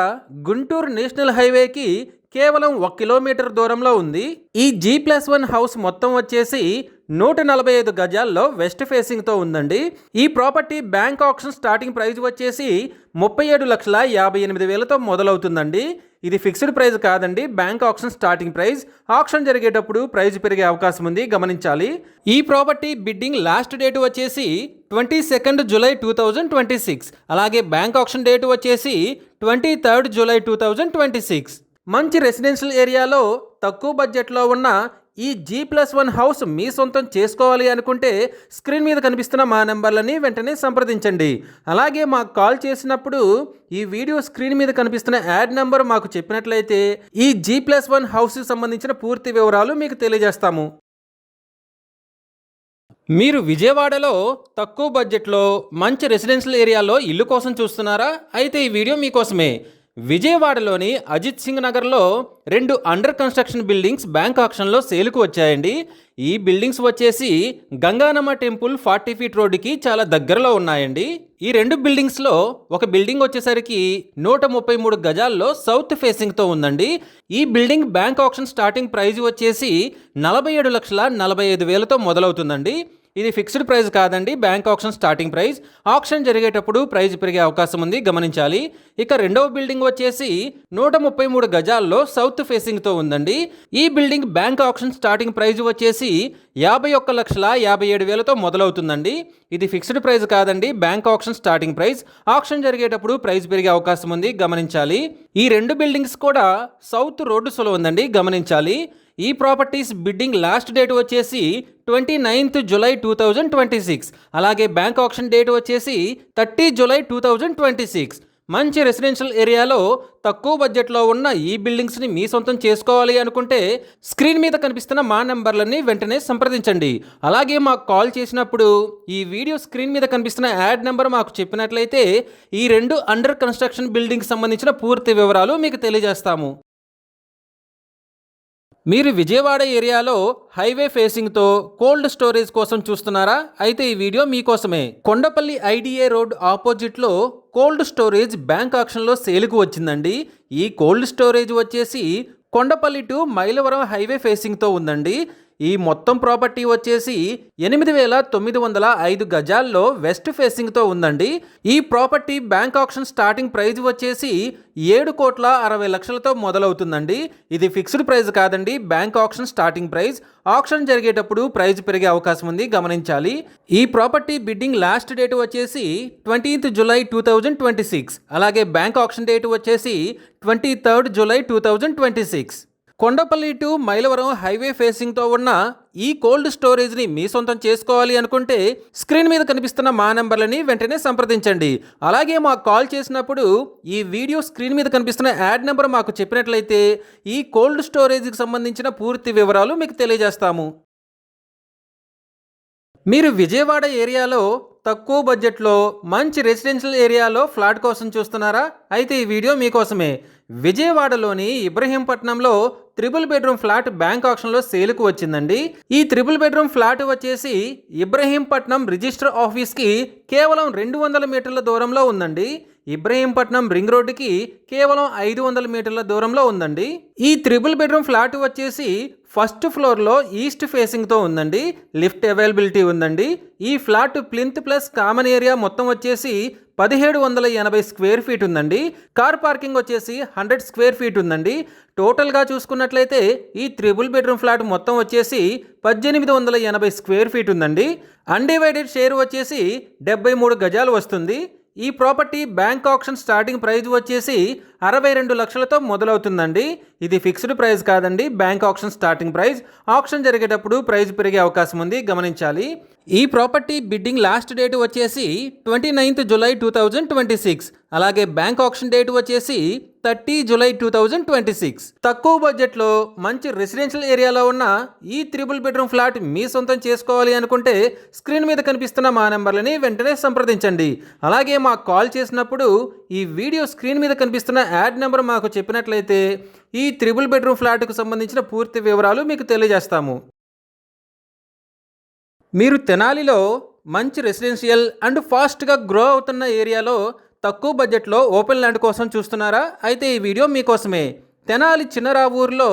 గుంటూరు నేషనల్ హైవేకి కేవలం 1 కిలోమీటర్ దూరంలో ఉంది. ఈ G+1 హౌస్ మొత్తం వచ్చేసి 145 గజాల్లో వెస్ట్ ఫేసింగ్తో ఉందండి. ఈ property bank auction starting price వచ్చేసి 37,58,000తో మొదలవుతుందండి. ఇది ఫిక్స్డ్ ప్రైస్ కాదండి, bank auction starting price. Auction జరిగేటప్పుడు ప్రైస్ పెరిగే అవకాశం ఉంది, గమనించాలి. ఈ ప్రాపర్టీ బిడ్డింగ్ లాస్ట్ డేట్ వచ్చేసి 22 జూలై 2026. అలాగే బ్యాంక్ ఆక్షన్ డేట్ వచ్చేసి 23 జూలై 2026. మంచి రెసిడెన్షియల్ ఏరియాలో తక్కువ బడ్జెట్లో ఉన్న ఈ G+1 హౌస్ మీ సొంతం చేసుకోవాలి అనుకుంటే స్క్రీన్ మీద కనిపిస్తున్న మా నెంబర్లని వెంటనే సంప్రదించండి. అలాగే మాకు కాల్ చేసినప్పుడు ఈ వీడియో స్క్రీన్ మీద కనిపిస్తున్న యాడ్ నెంబర్ మాకు చెప్పినట్లయితే ఈ G+1 హౌస్కి సంబంధించిన పూర్తి వివరాలు మీకు తెలియజేస్తాము. మీరు విజయవాడలో తక్కువ బడ్జెట్లో మంచి రెసిడెన్షియల్ ఏరియాలో ఇల్లు కోసం చూస్తున్నారా? అయితే ఈ వీడియో మీకోసమే. విజయవాడలోని అజిత్ సింగ్ నగర్లో 2 అండర్ కన్స్ట్రక్షన్ బిల్డింగ్స్ బ్యాంక్ ఆక్షన్లో సేల్కు వచ్చాయండి. ఈ బిల్డింగ్స్ వచ్చేసి గంగానమ్మ టెంపుల్ 40 ఫీట్ రోడ్డుకి చాలా దగ్గరలో ఉన్నాయండి. ఈ 2 బిల్డింగ్స్లో ఒక బిల్డింగ్ వచ్చేసరికి 133 గజాల్లో సౌత్ ఫేసింగ్తో ఉందండి. ఈ building bank auction starting price వచ్చేసి 47,45,000తో మొదలవుతుందండి. ఇది ఫిక్స్డ్ ప్రైస్ కాదండి, bank auction starting price. Auction జరిగేటప్పుడు ప్రైస్ పెరిగే అవకాశం ఉంది, గమనించాలి. ఇక రెండవ బిల్డింగ్ వచ్చేసి 133 గజాల్లో సౌత్ ఫేసింగ్తో ఉందండి. ఈ building bank auction starting price వచ్చేసి 51,57,000తో మొదలవుతుందండి. ఇది ఫిక్స్డ్ ప్రైస్ కాదండి, bank auction starting price. Auction జరిగేటప్పుడు ప్రైస్ పెరిగే అవకాశం ఉంది, గమనించాలి. ఈ 2 బిల్డింగ్స్ కూడా సౌత్ రోడ్డులో ఉందండి, గమనించాలి. ఈ ప్రాపర్టీస్ బిడ్డింగ్ లాస్ట్ డేట్ వచ్చేసి 29 జూలై 2026. అలాగే బ్యాంక్ ఆక్షన్ డేట్ వచ్చేసి 30 జూలై 2026. మంచి రెసిడెన్షియల్ ఏరియాలో తక్కువ బడ్జెట్లో ఉన్న ఈ బిల్డింగ్స్ని మీ సొంతం చేసుకోవాలి అనుకుంటే స్క్రీన్ మీద కనిపిస్తున్న మా నెంబర్లని వెంటనే సంప్రదించండి. అలాగే మాకు కాల్ చేసినప్పుడు ఈ వీడియో స్క్రీన్ మీద కనిపిస్తున్న యాడ్ నెంబర్ మాకు చెప్పినట్లయితే ఈ 2 అండర్ కన్స్ట్రక్షన్ బిల్డింగ్కి సంబంధించిన పూర్తి వివరాలు మీకు తెలియజేస్తాము. మీరు విజయవాడ ఏరియాలో హైవే ఫేసింగ్తో కోల్డ్ స్టోరేజ్ కోసం చూస్తున్నారా? అయితే ఈ వీడియో మీకోసమే. కొండపల్లి IDA రోడ్ ఆపోజిట్లో కోల్డ్ స్టోరేజ్ బ్యాంక్ ఆక్షన్లో సేల్కు వచ్చిందండి. ఈ కోల్డ్ స్టోరేజ్ వచ్చేసి కొండపల్లి టు మైలవరం హైవే ఫేసింగ్తో ఉందండి. ఈ మొత్తం ప్రాపర్టీ వచ్చేసి 8,905 గజాల్లో వెస్ట్ ఫేసింగ్తో ఉందండి. ఈ property bank auction starting price వచ్చేసి 7,60,00,000తో మొదలవుతుందండి. ఇది ఫిక్స్డ్ ప్రైస్ కాదండి, bank auction starting price. Auction జరిగేటప్పుడు ప్రైస్ పెరిగే అవకాశం ఉంది, గమనించాలి. ఈ ప్రాపర్టీ బిడ్డింగ్ లాస్ట్ డేట్ వచ్చేసి 20 జూలై 2026. అలాగే బ్యాంక్ ఆక్షన్ డేట్ వచ్చేసి 23 July 2026. Kondapalli to Mylavaram highway ఫేసింగ్తో ఉన్న ఈ కోల్డ్ స్టోరేజ్ని మీ సొంతం చేసుకోవాలి అనుకుంటే స్క్రీన్ మీద కనిపిస్తున్న మా నెంబర్లని వెంటనే సంప్రదించండి. అలాగే మాకు కాల్ చేసినప్పుడు ఈ వీడియో స్క్రీన్ మీద కనిపిస్తున్న యాడ్ నెంబర్ మాకు చెప్పినట్లయితే ఈ కోల్డ్ స్టోరేజ్కి సంబంధించిన పూర్తి వివరాలు మీకు తెలియజేస్తాము. మీరు విజయవాడ ఏరియాలో తక్కువ బడ్జెట్లో మంచి రెసిడెన్షియల్ ఏరియాలో ఫ్లాట్ కోసం చూస్తున్నారా? అయితే ఈ వీడియో మీకోసమే. విజయవాడలోని ఇబ్రహీంపట్నంలో 3 బెడ్రూమ్ ఫ్లాట్ బ్యాంక్ ఆక్షన్లో సేల్కు వచ్చిందండి. ఈ 3 బెడ్రూమ్ ఫ్లాట్ వచ్చేసి ఇబ్రహీంపట్నం రిజిస్టర్ ఆఫీస్కి కేవలం 200 మీటర్ల దూరంలో ఉందండి. ఇబ్రహీంపట్నం రింగ్ రోడ్డుకి కేవలం 500 మీటర్ల దూరంలో ఉందండి. ఈ 3 బెడ్రూమ్ ఫ్లాట్ వచ్చేసి ఫస్ట్ ఫ్లోర్లో ఈస్ట్ ఫేసింగ్తో ఉందండి. లిఫ్ట్ అవైలబిలిటీ ఉందండి. ఈ flat plinth plus common area మొత్తం వచ్చేసి 1780 స్క్వేర్ ఫీట్ ఉందండి. కార్ పార్కింగ్ వచ్చేసి 100 స్క్వేర్ ఫీట్ ఉందండి. టోటల్గా చూసుకున్నట్లయితే ఈ 3 బెడ్రూమ్ ఫ్లాట్ మొత్తం వచ్చేసి 1880 స్క్వేర్ ఫీట్ ఉందండి. అన్డివైడెడ్ షేర్ వచ్చేసి 73 గజాలు వస్తుంది. ఈ property bank auction starting price వచ్చేసి 62 లక్షలతో మొదలవుతుందండి. ఇది ఫిక్స్డ్ ప్రైస్ కాదండి, bank auction starting price. Auction జరిగేటప్పుడు ప్రైస్ పెరిగే అవకాశం ఉంది, గమనించాలి. ఈ ప్రాపర్టీ బిడ్డింగ్ లాస్ట్ డేట్ వచ్చేసి 29 జూలై 2026. అలాగే బ్యాంక్ ఆక్షన్ డేట్ వచ్చేసి 30 జూలై 2026. తక్కువ బడ్జెట్లో మంచి రెసిడెన్షియల్ ఏరియాలో ఉన్న ఈ 3 బెడ్రూమ్ ఫ్లాట్ మీ సొంతం చేసుకోవాలి అనుకుంటే స్క్రీన్ మీద కనిపిస్తున్న మా నెంబర్లని వెంటనే సంప్రదించండి. అలాగే మాకు కాల్ చేసినప్పుడు ఈ వీడియో స్క్రీన్ మీద కనిపిస్తున్న యాడ్ నెంబర్ మాకు చెప్పినట్లయితే ఈ 3 బెడ్రూమ్ ఫ్లాట్కు సంబంధించిన పూర్తి వివరాలు మీకు తెలియజేస్తాము. మీరు తెనాలిలో మంచి రెసిడెన్షియల్ అండ్ ఫాస్ట్గా గ్రో అవుతున్న ఏరియాలో తక్కువ బడ్జెట్లో ఓపెన్ ల్యాండ్ కోసం చూస్తున్నారా? అయితే ఈ వీడియో మీకోసమే. తెనాలి చిన్నరావూరులో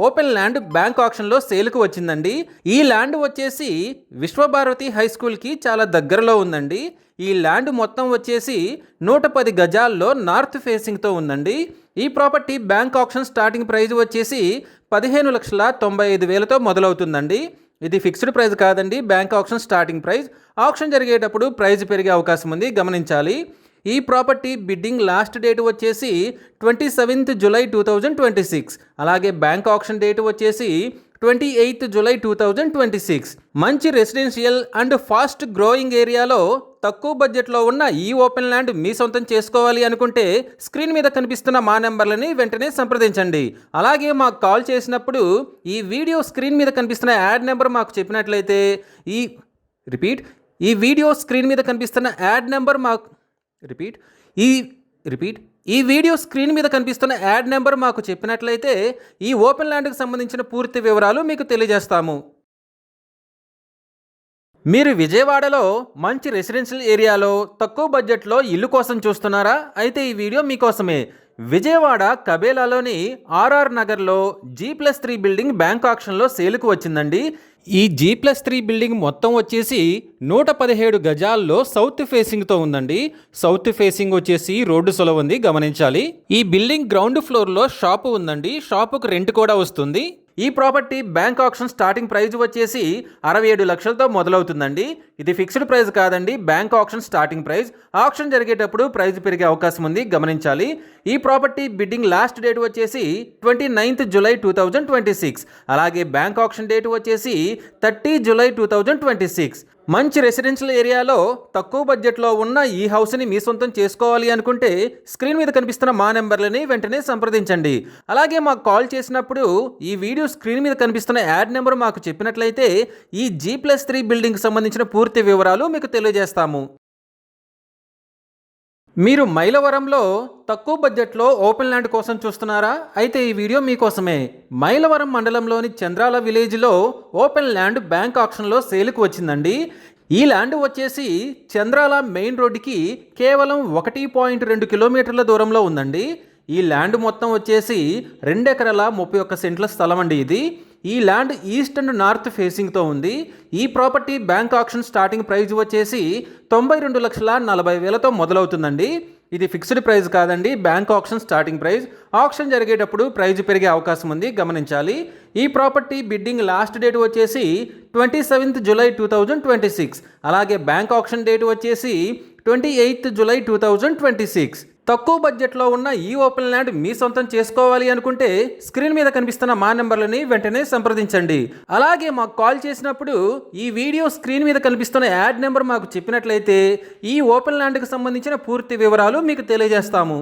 ఓపెన్ ల్యాండ్ బ్యాంక్ ఆక్షన్లో సేల్కు వచ్చిందండి. ఈ ల్యాండ్ వచ్చేసి విశ్వభారతి హై స్కూల్కి చాలా దగ్గరలో ఉందండి. ఈ ల్యాండ్ మొత్తం వచ్చేసి 110 గజాల్లో నార్త్ ఫేసింగ్తో ఉందండి. ఈ property bank auction starting price వచ్చేసి 15,95,000తో మొదలవుతుందండి. ఇది ఫిక్స్డ్ ప్రైస్ కాదండి, bank auction starting price. Auction జరిగేటప్పుడు ప్రైస్ పెరిగే అవకాశం ఉంది, గమనించాలి. ఈ ప్రాపర్టీ బిడ్డింగ్ లాస్ట్ డేట్ వచ్చేసి 27th జూలై 2026. అలాగే బ్యాంక్ ఆక్షన్ డేట్ వచ్చేసి 28th జూలై 2026. మంచి రెసిడెన్షియల్ అండ్ ఫాస్ట్ గ్రోయింగ్ ఏరియాలో తక్కువ బడ్జెట్లో ఉన్న ఈ ఓపెన్ ల్యాండ్ మీ సొంతం చేసుకోవాలి అనుకుంటే స్క్రీన్ మీద కనిపిస్తున్న మా నెంబర్లని వెంటనే సంప్రదించండి. అలాగే మాకు కాల్ చేసినప్పుడు ఈ వీడియో స్క్రీన్ మీద కనిపిస్తున్న యాడ్ నెంబర్ మాకు చెప్పినట్లయితే ఈ వీడియో స్క్రీన్ మీద కనిపిస్తున్న యాడ్ నెంబర్ మాకు ఈ వీడియో స్క్రీన్ మీద కనిపిస్తున్న యాడ్ నెంబర్ మాకు చెప్పినట్లయితే ఈ ఓపెన్ ల్యాండ్కి సంబంధించిన పూర్తి వివరాలు మీకు తెలియజేస్తాము. మీరు విజయవాడలో మంచి రెసిడెన్షియల్ ఏరియాలో తక్కువ బడ్జెట్లో ఇల్లు కోసం చూస్తున్నారా? అయితే ఈ వీడియో మీకోసమే. విజయవాడ కబేలాలోని ఆర్ఆర్ నగర్లో G+3 బిల్డింగ్ బ్యాంక్ ఆక్షన్లో సేల్కు వచ్చిందండి. ఈ G+3 బిల్డింగ్ మొత్తం వచ్చేసి 117 గజాల్లో సౌత్ ఫేసింగ్తో ఉందండి. సౌత్ ఫేసింగ్ వచ్చేసి రోడ్డు సొలవ ఉంది, గమనించాలి. ఈ బిల్డింగ్ గ్రౌండ్ ఫ్లోర్లో షాపు ఉందండి. షాపుకు రెంట్ కూడా వస్తుంది. ఈ property bank auction starting price వచ్చేసి 67 లక్షలతో మొదలవుతుందండి. ఇది ఫిక్స్డ్ ప్రైస్ కాదండి, bank auction starting price. Auction జరిగేటప్పుడు ప్రైస్ పెరిగే అవకాశం ఉంది, గమనించాలి. ఈ ప్రాపర్టీ బిడ్డింగ్ లాస్ట్ డేట్ వచ్చేసి 29th జూలై 2026. అలాగే బ్యాంక్ ఆక్షన్ డేట్ వచ్చేసి 30 జూలై 2026. మంచి రెసిడెన్షియల్ ఏరియాలో తక్కువ బడ్జెట్లో ఉన్న ఈ హౌస్ని మీ సొంతం చేసుకోవాలి అనుకుంటే స్క్రీన్ మీద కనిపిస్తున్న మా నెంబర్లని వెంటనే సంప్రదించండి. అలాగే మాకు కాల్ చేసినప్పుడు ఈ వీడియో స్క్రీన్ మీద కనిపిస్తున్న యాడ్ నెంబర్ మాకు చెప్పినట్లయితే ఈ G+3 బిల్డింగ్కి సంబంధించిన పూర్తి వివరాలు మీకు తెలియజేస్తాము. మీరు మైలవరంలో తక్కువ బడ్జెట్లో ఓపెన్ ల్యాండ్ కోసం చూస్తున్నారా? అయితే ఈ వీడియో మీకోసమే. మైలవరం మండలంలోని చంద్రాల విలేజ్లో ఓపెన్ ల్యాండ్ బ్యాంక్ ఆక్షన్లో సేల్కు వచ్చిందండి. ఈ ల్యాండ్ వచ్చేసి చంద్రాల మెయిన్ రోడ్డుకి కేవలం 1.2 కిలోమీటర్ల దూరంలో ఉందండి. ఈ ల్యాండ్ మొత్తం వచ్చేసి 2 ఎకరాల 31 సెంట్ల స్థలం అండి ఇది. ఈ ల్యాండ్ ఈస్ట్ అండ్ నార్త్ ఫేసింగ్తో ఉంది. ఈ property bank auction starting price వచ్చేసి 92,40,000తో మొదలవుతుందండి. ఇది ఫిక్స్డ్ ప్రైస్ కాదండి, bank auction starting price. Auction జరిగేటప్పుడు ప్రైస్ పెరిగే అవకాశం ఉంది, గమనించాలి. ఈ ప్రాపర్టీ బిడ్డింగ్ లాస్ట్ డేట్ వచ్చేసి 27th జూలై 2026. అలాగే బ్యాంక్ ఆక్షన్ డేట్ వచ్చేసి 28th జూలై 2026. తక్కువ బడ్జెట్లో ఉన్న ఈ ఓపెన్ ల్యాండ్ మీ సొంతం చేసుకోవాలి అనుకుంటే స్క్రీన్ మీద కనిపిస్తున్న మా నెంబర్లని వెంటనే సంప్రదించండి. అలాగే మాకు కాల్ చేసినప్పుడు ఈ వీడియో స్క్రీన్ మీద కనిపిస్తున్న యాడ్ నెంబర్ మాకు చెప్పినట్లయితే ఈ ఓపెన్ ల్యాండ్కి సంబంధించిన పూర్తి వివరాలు మీకు తెలియజేస్తాము.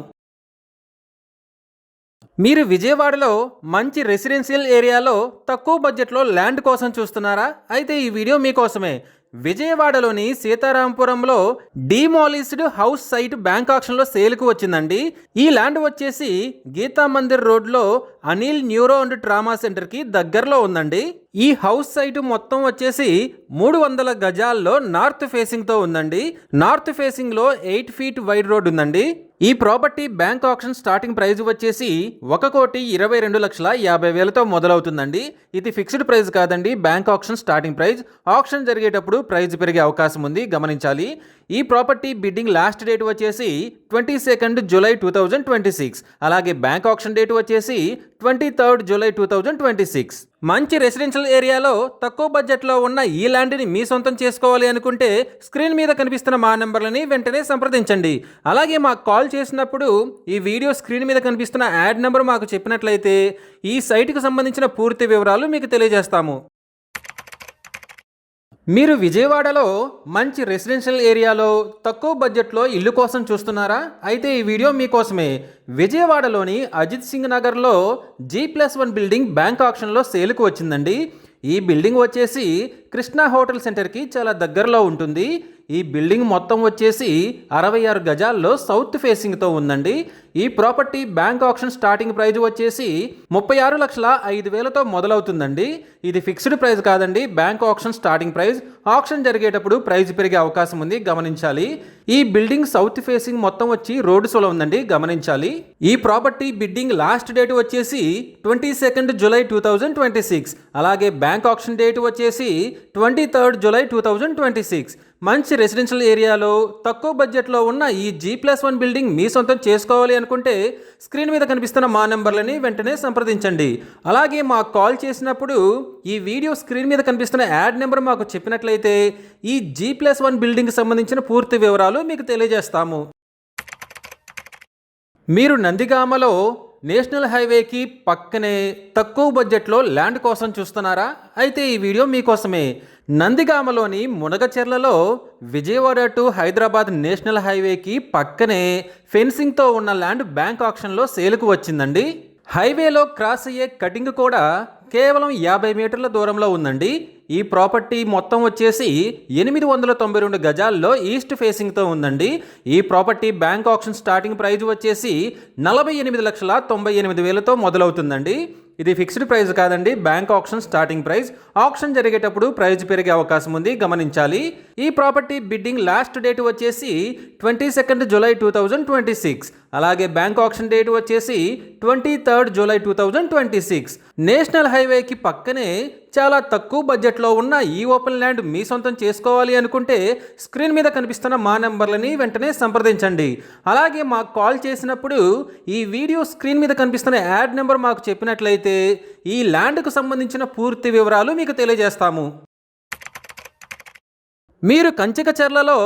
మీరు విజయవాడలో మంచి రెసిడెన్షియల్ ఏరియాలో తక్కువ బడ్జెట్లో ల్యాండ్ కోసం చూస్తున్నారా? అయితే ఈ వీడియో మీకోసమే. విజయవాడలోని సీతారాంపురంలో డిమాలిస్డ్ హౌస్ సైట్ బ్యాంక్ ఆక్షన్లో సేల్కు వచ్చిందండి. ఈ ల్యాండ్ వచ్చేసి గీతా మందిర్ రోడ్లో అనిల్ న్యూరో అండ్ ట్రామా సెంటర్కి దగ్గరలో ఉందండి. ఈ హౌస్ సైట్ మొత్తం వచ్చేసి 300 గజాల్లో నార్త్ ఫేసింగ్తో ఉందండి. నార్త్ ఫేసింగ్లో 8 feet వైడ్ రోడ్ ఉందండి. ఈ property bank auction starting price వచ్చేసి 1,22,50,000తో మొదలవుతుందండి. ఇది ఫిక్స్డ్ ప్రైస్ కాదండి, bank auction starting price. Auction జరిగేటప్పుడు ప్రైస్ పెరిగే అవకాశం ఉంది, గమనించాలి. ఈ ప్రాపర్టీ బిడ్డింగ్ లాస్ట్ డేట్ వచ్చేసి 22nd జూలై 2026. అలాగే బ్యాంక్ ఆక్షన్ డేట్ వచ్చేసి 23rd జూలై 2026. మంచి రెసిడెన్షియల్ ఏరియాలో తక్కువ బడ్జెట్లో ఉన్న ఈ ల్యాండ్ని మీ సొంతం చేసుకోవాలి అనుకుంటే స్క్రీన్ మీద కనిపిస్తున్న మా నెంబర్లని వెంటనే సంప్రదించండి. అలాగే మాకు కాల్ చేసినప్పుడు ఈ వీడియో స్క్రీన్ మీద కనిపిస్తున్న యాడ్ నెంబర్ మాకు చెప్పినట్లయితే ఈ సైట్కి సంబంధించిన పూర్తి వివరాలు మీకు తెలియజేస్తాము. మీరు విజయవాడలో మంచి రెసిడెన్షియల్ ఏరియాలో తక్కువ బడ్జెట్లో ఇల్లు కోసం చూస్తున్నారా? అయితే ఈ వీడియో మీకోసమే. విజయవాడలోని అజిత్ సింగ్ నగర్లో G+1 బిల్డింగ్ బ్యాంక్ ఆక్షన్లో సేల్కు వచ్చిందండి. ఈ బిల్డింగ్ వచ్చేసి కృష్ణా హోటల్ సెంటర్కి చాలా దగ్గరలో ఉంటుంది. ఈ బిల్డింగ్ మొత్తం వచ్చేసి 66 గజాల్లో సౌత్ ఫేసింగ్తో ఉందండి. ఈ property bank auction starting price వచ్చేసి 36,05,000తో మొదలవుతుందండి. ఇది ఫిక్స్డ్ ప్రైస్ కాదండి, bank auction starting price. Auction జరిగేటప్పుడు ప్రైస్ పెరిగే అవకాశం ఉంది, గమనించాలి. ఈ బిల్డింగ్ సౌత్ ఫేసింగ్ మొత్తం వచ్చి రోడ్డు సోలో ఉందండి, గమనించాలి. ఈ ప్రాపర్టీ బిడ్డింగ్ లాస్ట్ డేట్ వచ్చేసి 22 జూలై 2026. అలాగే బ్యాంక్ ఆప్షన్ డేట్ వచ్చేసి 23 జూలై 2026. మంచి రెసిడెన్షియల్ ఏరియాలో తక్కువ బడ్జెట్లో ఉన్న ఈ G+1 బిల్డింగ్ మీ సొంతం చేసుకోవాలి అనుకుంటే స్క్రీన్ మీద కనిపిస్తున్న మా నెంబర్లని వెంటనే సంప్రదించండి. అలాగే మాకు కాల్ చేసినప్పుడు ఈ వీడియో స్క్రీన్ మీద కనిపిస్తున్న యాడ్ నెంబర్ మాకు చెప్పినట్లయితే ఈ G+1 బిల్డింగ్కి సంబంధించిన పూర్తి వివరాలు మీకు తెలియజేస్తాము. మీరు నందిగామలో నేషనల్ హైవేకి పక్కనే తక్కువ బడ్జెట్లో ల్యాండ్ కోసం చూస్తున్నారా? అయితే ఈ వీడియో మీకోసమే. నందిగామలోని మునగచెర్లలో విజయవాడ టు హైదరాబాద్ నేషనల్ హైవేకి పక్కనే ఫెన్సింగ్తో ఉన్న ల్యాండ్ బ్యాంక్ ఆక్షన్లో సేల్కు వచ్చిందండి. హైవేలో క్రాస్ అయ్యే కటింగ్ కూడా కేవలం 50 మీటర్ల దూరంలో ఉందండి. ఈ ప్రాపర్టీ మొత్తం వచ్చేసి 892 గజాల్లో ఈస్ట్ ఫేసింగ్తో ఉందండి. ఈ property bank auction starting price వచ్చేసి 48,98,000తో మొదలవుతుందండి. ఇది ఫిక్స్డ్ ప్రైస్ కాదండి, bank auction starting price. Auction జరిగేటప్పుడు ప్రైస్ పెరిగే అవకాశం ఉంది, గమనించాలి. ఈ ప్రాపర్టీ బిడ్డింగ్ లాస్ట్ డేట్ వచ్చేసి 22 జూలై 2026. అలాగే బ్యాంక్ ఆప్షన్ డేట్ వచ్చేసి 23 జూలై 2026. నేషనల్ హైవేకి పక్కనే చాలా తక్కువ బడ్జెట్లో ఉన్న ఈ ఓపెన్ ల్యాండ్ మీ సొంతం చేసుకోవాలి అనుకుంటే స్క్రీన్ మీద కనిపిస్తున్న మా నెంబర్లని వెంటనే సంప్రదించండి. అలాగే మాకు కాల్ చేసినప్పుడు ఈ వీడియో స్క్రీన్ మీద కనిపిస్తున్న యాడ్ నెంబర్ మాకు చెప్పినట్లయితే ఈ ల్యాండ్కు సంబంధించిన పూర్తి వివరాలు మీకు తెలియజేస్తాము. మీరు కంచికచర్లలో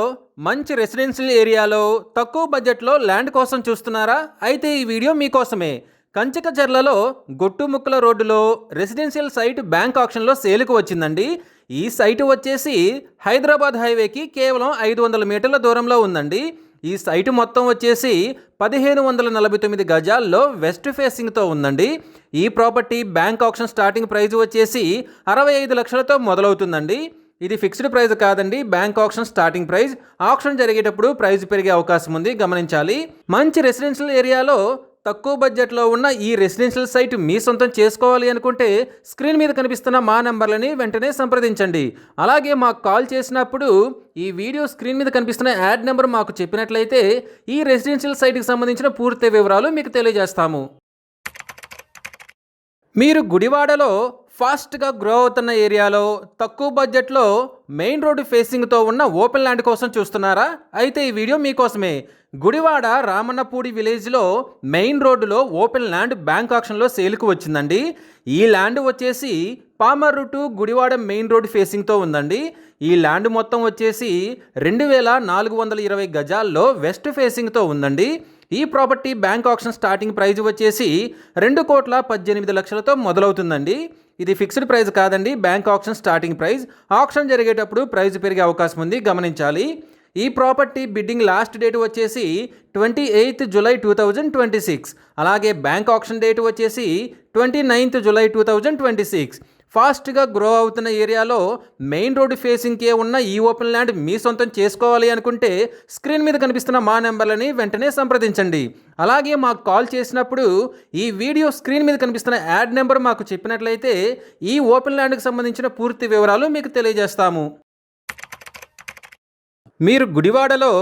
మంచి రెసిడెన్షియల్ ఏరియాలో తక్కువ బడ్జెట్లో ల్యాండ్ కోసం చూస్తున్నారా? అయితే ఈ వీడియో మీకోసమే. కంచికచర్లలో గొట్టుముక్కల రోడ్డులో రెసిడెన్షియల్ సైట్ బ్యాంక్ ఆక్షన్లో సేల్కు వచ్చిందండి. ఈ సైట్ వచ్చేసి హైదరాబాద్ హైవేకి కేవలం 500 మీటర్ల దూరంలో ఉందండి. ఈ సైటు మొత్తం వచ్చేసి 1549 గజాల్లో వెస్ట్ ఫేసింగ్తో ఉందండి. ఈ property bank auction starting price వచ్చేసి 65 లక్షలతో మొదలవుతుందండి. ఇది ఫిక్స్డ్ ప్రైస్ కాదండి, bank auction starting price. Auction జరిగేటప్పుడు ప్రైస్ పెరిగే అవకాశం ఉంది, గమనించాలి. మంచి రెసిడెన్షియల్ ఏరియాలో తక్కువ బడ్జెట్లో ఉన్న ఈ రెసిడెన్షియల్ సైట్ మీ సొంతం చేసుకోవాలి అనుకుంటే స్క్రీన్ మీద కనిపిస్తున్న మా నెంబర్లని వెంటనే సంప్రదించండి. అలాగే మాకు కాల్ చేసినప్పుడు ఈ వీడియో స్క్రీన్ మీద కనిపిస్తున్న యాడ్ నెంబర్ మాకు చెప్పినట్లయితే ఈ రెసిడెన్షియల్ సైట్కి సంబంధించిన పూర్తి వివరాలు మీకు తెలియజేస్తాము. మీరు గుడివాడలో ఫాస్ట్గా గ్రో అవుతున్న ఏరియాలో తక్కువ బడ్జెట్లో మెయిన్ రోడ్డు ఫేసింగ్తో ఉన్న ఓపెన్ ల్యాండ్ కోసం చూస్తున్నారా? అయితే ఈ వీడియో మీకోసమే. గుడివాడ రామన్నపూడి విలేజ్లో మెయిన్ రోడ్డులో ఓపెన్ ల్యాండ్ బ్యాంక్ ఆక్షన్లో సేల్కు వచ్చిందండి. ఈ ల్యాండ్ వచ్చేసి Pamarru to Gudivada main road ఫేసింగ్తో ఉందండి. ఈ ల్యాండ్ మొత్తం వచ్చేసి 2420 గజాల్లో వెస్ట్ ఫేసింగ్తో ఉందండి. ఈ property bank auction starting price వచ్చేసి 2,18,00,000తో మొదలవుతుందండి. ఇది ఫిక్స్డ్ ప్రైస్ కాదండి, bank auction starting price. Auction జరిగేటప్పుడు ప్రైస్ పెరిగే అవకాశం ఉంది, గమనించాలి. ఈ ప్రాపర్టీ బిడ్డింగ్ లాస్ట్ డేట్ వచ్చేసి 28 జూలై 2026. అలాగే బ్యాంక్ ఆప్షన్ డేట్ వచ్చేసి 29 జూలై 2026. ఫాస్ట్గా గ్రో అవుతున్న ఏరియాలో మెయిన్ రోడ్డు ఫేసింగ్కే ఉన్న ఈ ఓపెన్ ల్యాండ్ మీ సొంతం చేసుకోవాలి అనుకుంటే స్క్రీన్ మీద కనిపిస్తున్న మా నెంబర్లని వెంటనే సంప్రదించండి. అలాగే మాకు కాల్ చేసినప్పుడు ఈ వీడియో స్క్రీన్ మీద కనిపిస్తున్న యాడ్ నెంబర్ మాకు చెప్పినట్లయితే ఈ ఓపెన్ ల్యాండ్కి సంబంధించిన పూర్తి వివరాలు మీకు తెలియజేస్తాము. మీరు గుడివాడలో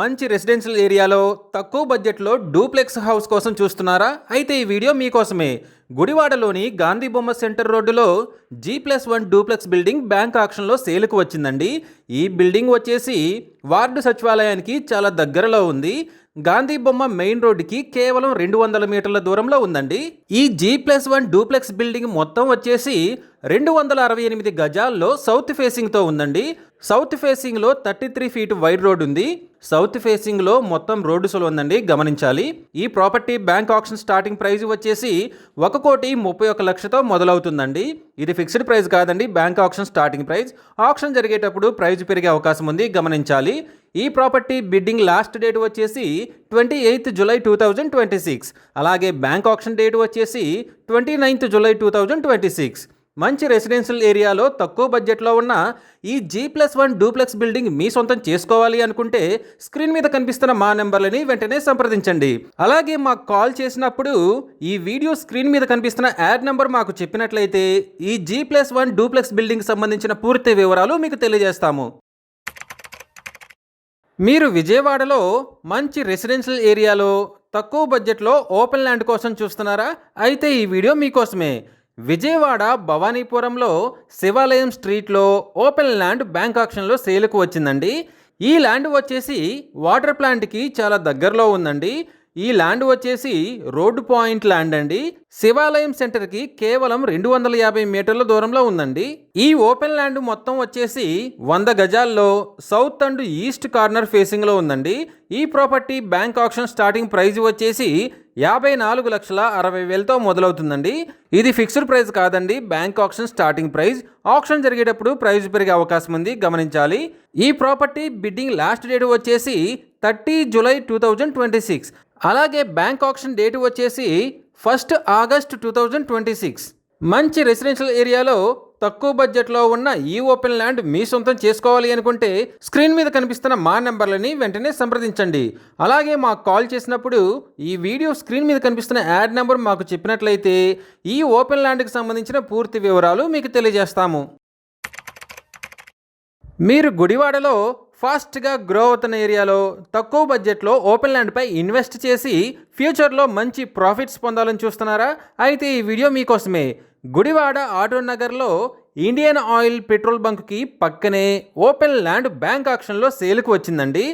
మంచి రెసిడెన్షియల్ ఏరియాలో తక్కువ బడ్జెట్లో డూప్లెక్స్ హౌస్ కోసం చూస్తున్నారా? అయితే ఈ వీడియో మీకోసమే. గుడివాడలోని గాంధీ బొమ్మ సెంటర్ రోడ్డులో G+1 డూప్లెక్స్ బిల్డింగ్ బ్యాంక్ ఆక్షన్లో సేల్కు వచ్చిందండి. ఈ బిల్డింగ్ వచ్చేసి వార్డు సచివాలయానికి చాలా దగ్గరలో ఉంది. గాంధీ బొమ్మ మెయిన్ రోడ్డుకి కేవలం 200 మీటర్ల దూరంలో ఉందండి. ఈ G+1 డూప్లెక్స్ బిల్డింగ్ మొత్తం వచ్చేసి 268 గజాల్లో సౌత్ ఫేసింగ్తో ఉందండి. సౌత్ ఫేసింగ్లో 33 ఫీట్ వైడ్ రోడ్ ఉంది. సౌత్ ఫేసింగ్లో మొత్తం రోడ్డు సొలు ఉందండి, గమనించాలి. ఈ property bank auction starting price వచ్చేసి 1,31,00,000తో మొదలవుతుందండి. ఇది ఫిక్స్డ్ ప్రైస్ కాదండి, bank auction starting price. Auction జరిగేటప్పుడు ప్రైస్ పెరిగే అవకాశం ఉంది, గమనించాలి. ఈ ప్రాపర్టీ బిడ్డింగ్ లాస్ట్ డేట్ వచ్చేసి 28 జూలై 2026. అలాగే బ్యాంక్ ఆప్షన్ డేట్ వచ్చేసి 29 జూలై 2026. మంచి రెసిడెన్షియల్ ఏరియాలో తక్కువ బడ్జెట్లో ఉన్న ఈ G+1 డూప్లెక్స్ బిల్డింగ్ మీ సొంతం చేసుకోవాలి అనుకుంటే స్క్రీన్ మీద కనిపిస్తున్న మా నెంబర్లని వెంటనే సంప్రదించండి. అలాగే మాకు కాల్ చేసినప్పుడు ఈ వీడియో స్క్రీన్ మీద కనిపిస్తున్న యాడ్ నెంబర్ మాకు చెప్పినట్లయితే ఈ G+1 డూప్లెక్స్ బిల్డింగ్ సంబంధించిన పూర్తి వివరాలు మీకు తెలియజేస్తాము. మీరు విజయవాడలో మంచి రెసిడెన్షియల్ ఏరియాలో తక్కువ బడ్జెట్లో ఓపెన్ ల్యాండ్ కోసం చూస్తున్నారా? అయితే ఈ వీడియో మీకోసమే. విజయవాడ భవానీపురంలో శివాలయం స్ట్రీట్లో ఓపెన్ ల్యాండ్ బ్యాంక్ ఆక్షన్లో సేల్కు వచ్చిందండి. ఈ ల్యాండ్ వచ్చేసి వాటర్ ప్లాంట్కి చాలా దగ్గరలో ఉందండి. ఈ ల్యాండ్ వచ్చేసి రోడ్డు పాయింట్ ల్యాండ్ అండి. శివాలయం సెంటర్కి కేవలం 250 మీటర్ల దూరంలో ఉందండి. ఈ ఓపెన్ ల్యాండ్ మొత్తం వచ్చేసి 100 గజాల్లో సౌత్ అండ్ ఈస్ట్ కార్నర్ ఫేసింగ్లో ఉందండి. ఈ property bank auction starting price వచ్చేసి 54,60,000తో మొదలవుతుందండి. ఇది ఫిక్స్డ్ ప్రైస్ కాదండి, bank auction starting price. Auction జరిగేటప్పుడు ప్రైస్ పెరిగే అవకాశం ఉంది, గమనించాలి. ఈ ప్రాపర్టీ బిడ్డింగ్ లాస్ట్ డేట్ వచ్చేసి 30 జూలై 2026. అలాగే బ్యాంక్ ఆక్షన్ డేట్ వచ్చేసి 1 ఆగస్ట్ 2026. మంచి రెసిడెన్షియల్ ఏరియాలో తక్కువ బడ్జెట్లో ఉన్న ఈ ఓపెన్ ల్యాండ్ మీ సొంతం చేసుకోవాలి అనుకుంటే స్క్రీన్ మీద కనిపిస్తున్న మా నెంబర్లని వెంటనే సంప్రదించండి. అలాగే మాకు కాల్ చేసినప్పుడు ఈ వీడియో స్క్రీన్ మీద కనిపిస్తున్న యాడ్ నెంబర్ మాకు చెప్పినట్లయితే ఈ ఓపెన్ ల్యాండ్కి సంబంధించిన పూర్తి వివరాలు మీకు తెలియజేస్తాము. మీరు గుడివాడలో ఫాస్ట్గా గ్రో అవుతున్న ఏరియాలో తక్కువ బడ్జెట్లో ఓపెన్ ల్యాండ్పై ఇన్వెస్ట్ చేసి ఫ్యూచర్లో మంచి ప్రాఫిట్స్ పొందాలని చూస్తున్నారా? అయితే ఈ వీడియో మీకోసమే. గుడివాడ ఆటో నగర్లో ఇండియన్ ఆయిల్ పెట్రోల్ బంక్కి పక్కనే ఓపెన్ ల్యాండ్ బ్యాంక్ ఆక్షన్లో సేల్కు వచ్చిందండి.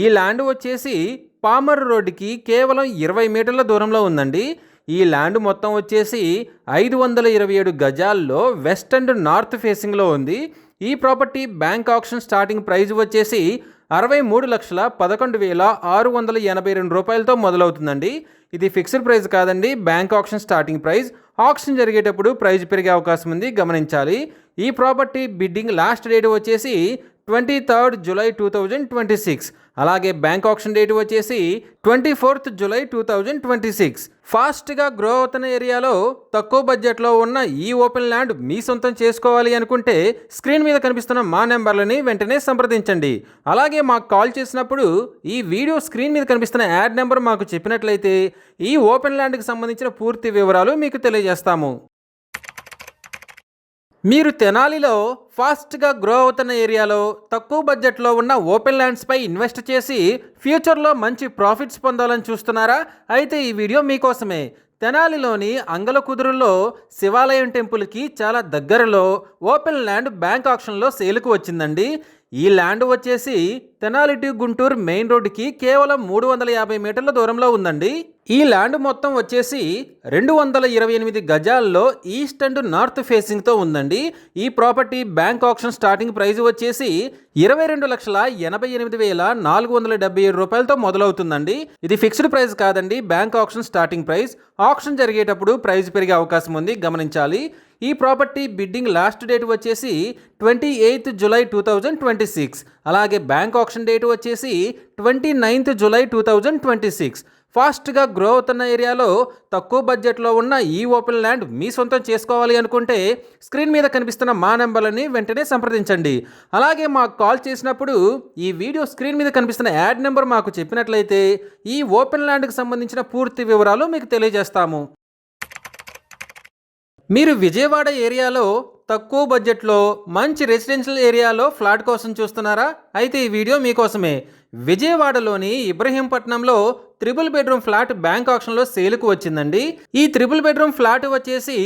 ఈ ల్యాండ్ వచ్చేసి పామర్ రోడ్డుకి కేవలం 20 మీటర్ల దూరంలో ఉందండి. ఈ ల్యాండ్ మొత్తం వచ్చేసి 527 గజాల్లో వెస్ట్ అండ్ నార్త్ ఫేసింగ్లో ఉంది. ఈ property bank auction starting price వచ్చేసి 63,11,682 రూపాయలతో మొదలవుతుందండి. ఇది ఫిక్స్డ్ ప్రైస్ కాదండి, bank auction starting price. Auction జరిగేటప్పుడు ప్రైస్ పెరిగే అవకాశం ఉంది, గమనించాలి. ఈ ప్రాపర్టీ బిడ్డింగ్ లాస్ట్ డేట్ వచ్చేసి 23 జూలై 2026. అలాగే బ్యాంక్ ఆక్షన్ డేట్ వచ్చేసి 24 జూలై 2026. ఫాస్ట్గా గ్రో అవుతున్న ఏరియాలో తక్కువ బడ్జెట్లో ఉన్న ఈ ఓపెన్ ల్యాండ్ మీ సొంతం చేసుకోవాలి అనుకుంటే స్క్రీన్ మీద కనిపిస్తున్న మా నెంబర్లని వెంటనే సంప్రదించండి. అలాగే మాకు కాల్ చేసినప్పుడు ఈ వీడియో స్క్రీన్ మీద కనిపిస్తున్న యాడ్ నెంబర్ మాకు చెప్పినట్లయితే ఈ ఓపెన్ ల్యాండ్కి సంబంధించిన పూర్తి వివరాలు మీకు తెలియజేస్తాము. మీరు తెనాలిలో ఫాస్ట్గా గ్రో అవుతున్న ఏరియాలో తక్కువ బడ్జెట్లో ఉన్న ఓపెన్ ల్యాండ్స్పై ఇన్వెస్ట్ చేసి ఫ్యూచర్లో మంచి ప్రాఫిట్స్ పొందాలని చూస్తున్నారా? అయితే ఈ వీడియో మీకోసమే. తెనాలిలోని అంగలకుదురులో శివాలయం టెంపుల్కి చాలా దగ్గరలో ఓపెన్ ల్యాండ్ బ్యాంక్ ఆక్షన్లో సేల్కు వచ్చిందండి. ఈ ల్యాండ్ వచ్చేసి తెనాలి టు గుంటూరు మెయిన్ రోడ్డుకి కేవలం 350 మీటర్ల దూరంలో ఉందండి. ఈ ల్యాండ్ మొత్తం వచ్చేసి 228 గజాల్లో ఈస్ట్ అండ్ నార్త్ ఫేసింగ్తో ఉందండి. ఈ property bank auction starting price వచ్చేసి 22,88,477 రూపాయలతో మొదలవుతుందండి. ఇది ఫిక్స్డ్ ప్రైస్ కాదండి, bank auction starting price. Auction జరిగేటప్పుడు ప్రైస్ పెరిగే అవకాశం ఉంది, గమనించాలి. ఈ ప్రాపర్టీ బిడ్డింగ్ లాస్ట్ డేట్ వచ్చేసి 28 జూలై 2026. అలాగే బ్యాంక్ ఆక్షన్ డేట్ వచ్చేసి 29 జూలై 2026. ఫాస్ట్గా గ్రో అవుతున్న ఏరియాలో తక్కువ బడ్జెట్లో ఉన్న ఈ ఓపెన్ ల్యాండ్ మీ సొంతం చేసుకోవాలి అనుకుంటే స్క్రీన్ మీద కనిపిస్తున్న మా నెంబర్లని వెంటనే సంప్రదించండి. అలాగే మాకు కాల్ చేసినప్పుడు ఈ వీడియో స్క్రీన్ మీద కనిపిస్తున్న యాడ్ నెంబర్ మాకు చెప్పినట్లయితే ఈ ఓపెన్ ల్యాండ్కి సంబంధించిన పూర్తి వివరాలు మీకు తెలియజేస్తాము. మీరు విజయవాడ ఏరియాలో తక్కువ బడ్జెట్లో మంచి రెసిడెన్షియల్ ఏరియాలో ఫ్లాట్ కోసం చూస్తున్నారా? అయితే ఈ వీడియో మీకోసమే. విజయవాడలోని ఇబ్రహీంపట్నంలో 3 బెడ్రూమ్ ఫ్లాట్ బ్యాంక్ ఆక్షన్లో సేల్కు వచ్చిందండి. ఈ 3 బెడ్రూమ్ ఫ్లాట్ వచ్చేసి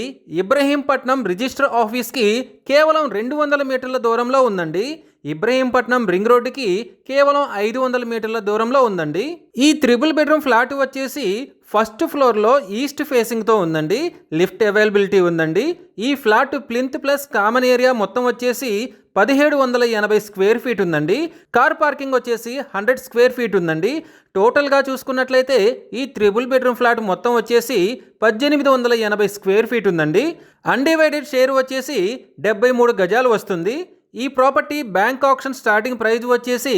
ఇబ్రహీంపట్నం రిజిస్టర్ ఆఫీస్కి కేవలం 200 మీటర్ల దూరంలో ఉందండి. ఇబ్రహీంపట్నం రింగ్ రోడ్డుకి కేవలం 500 మీటర్ల దూరంలో ఉందండి. ఈ 3 బెడ్రూమ్ ఫ్లాట్ వచ్చేసి ఫస్ట్ ఫ్లోర్లో ఈస్ట్ ఫేసింగ్తో ఉందండి. లిఫ్ట్ అవైలబిలిటీ ఉందండి. ఈ flat plinth plus common area మొత్తం వచ్చేసి 1780 స్క్వేర్ ఫీట్ ఉందండి. కార్ పార్కింగ్ వచ్చేసి 100 స్క్వేర్ ఫీట్ ఉందండి. టోటల్గా చూసుకున్నట్లయితే ఈ 3 బెడ్రూమ్ ఫ్లాట్ మొత్తం వచ్చేసి 1880 స్క్వేర్ ఫీట్ ఉందండి. అన్డివైడెడ్ షేర్ వచ్చేసి 73 గజాలు వస్తుంది. ఈ property bank auction starting price వచ్చేసి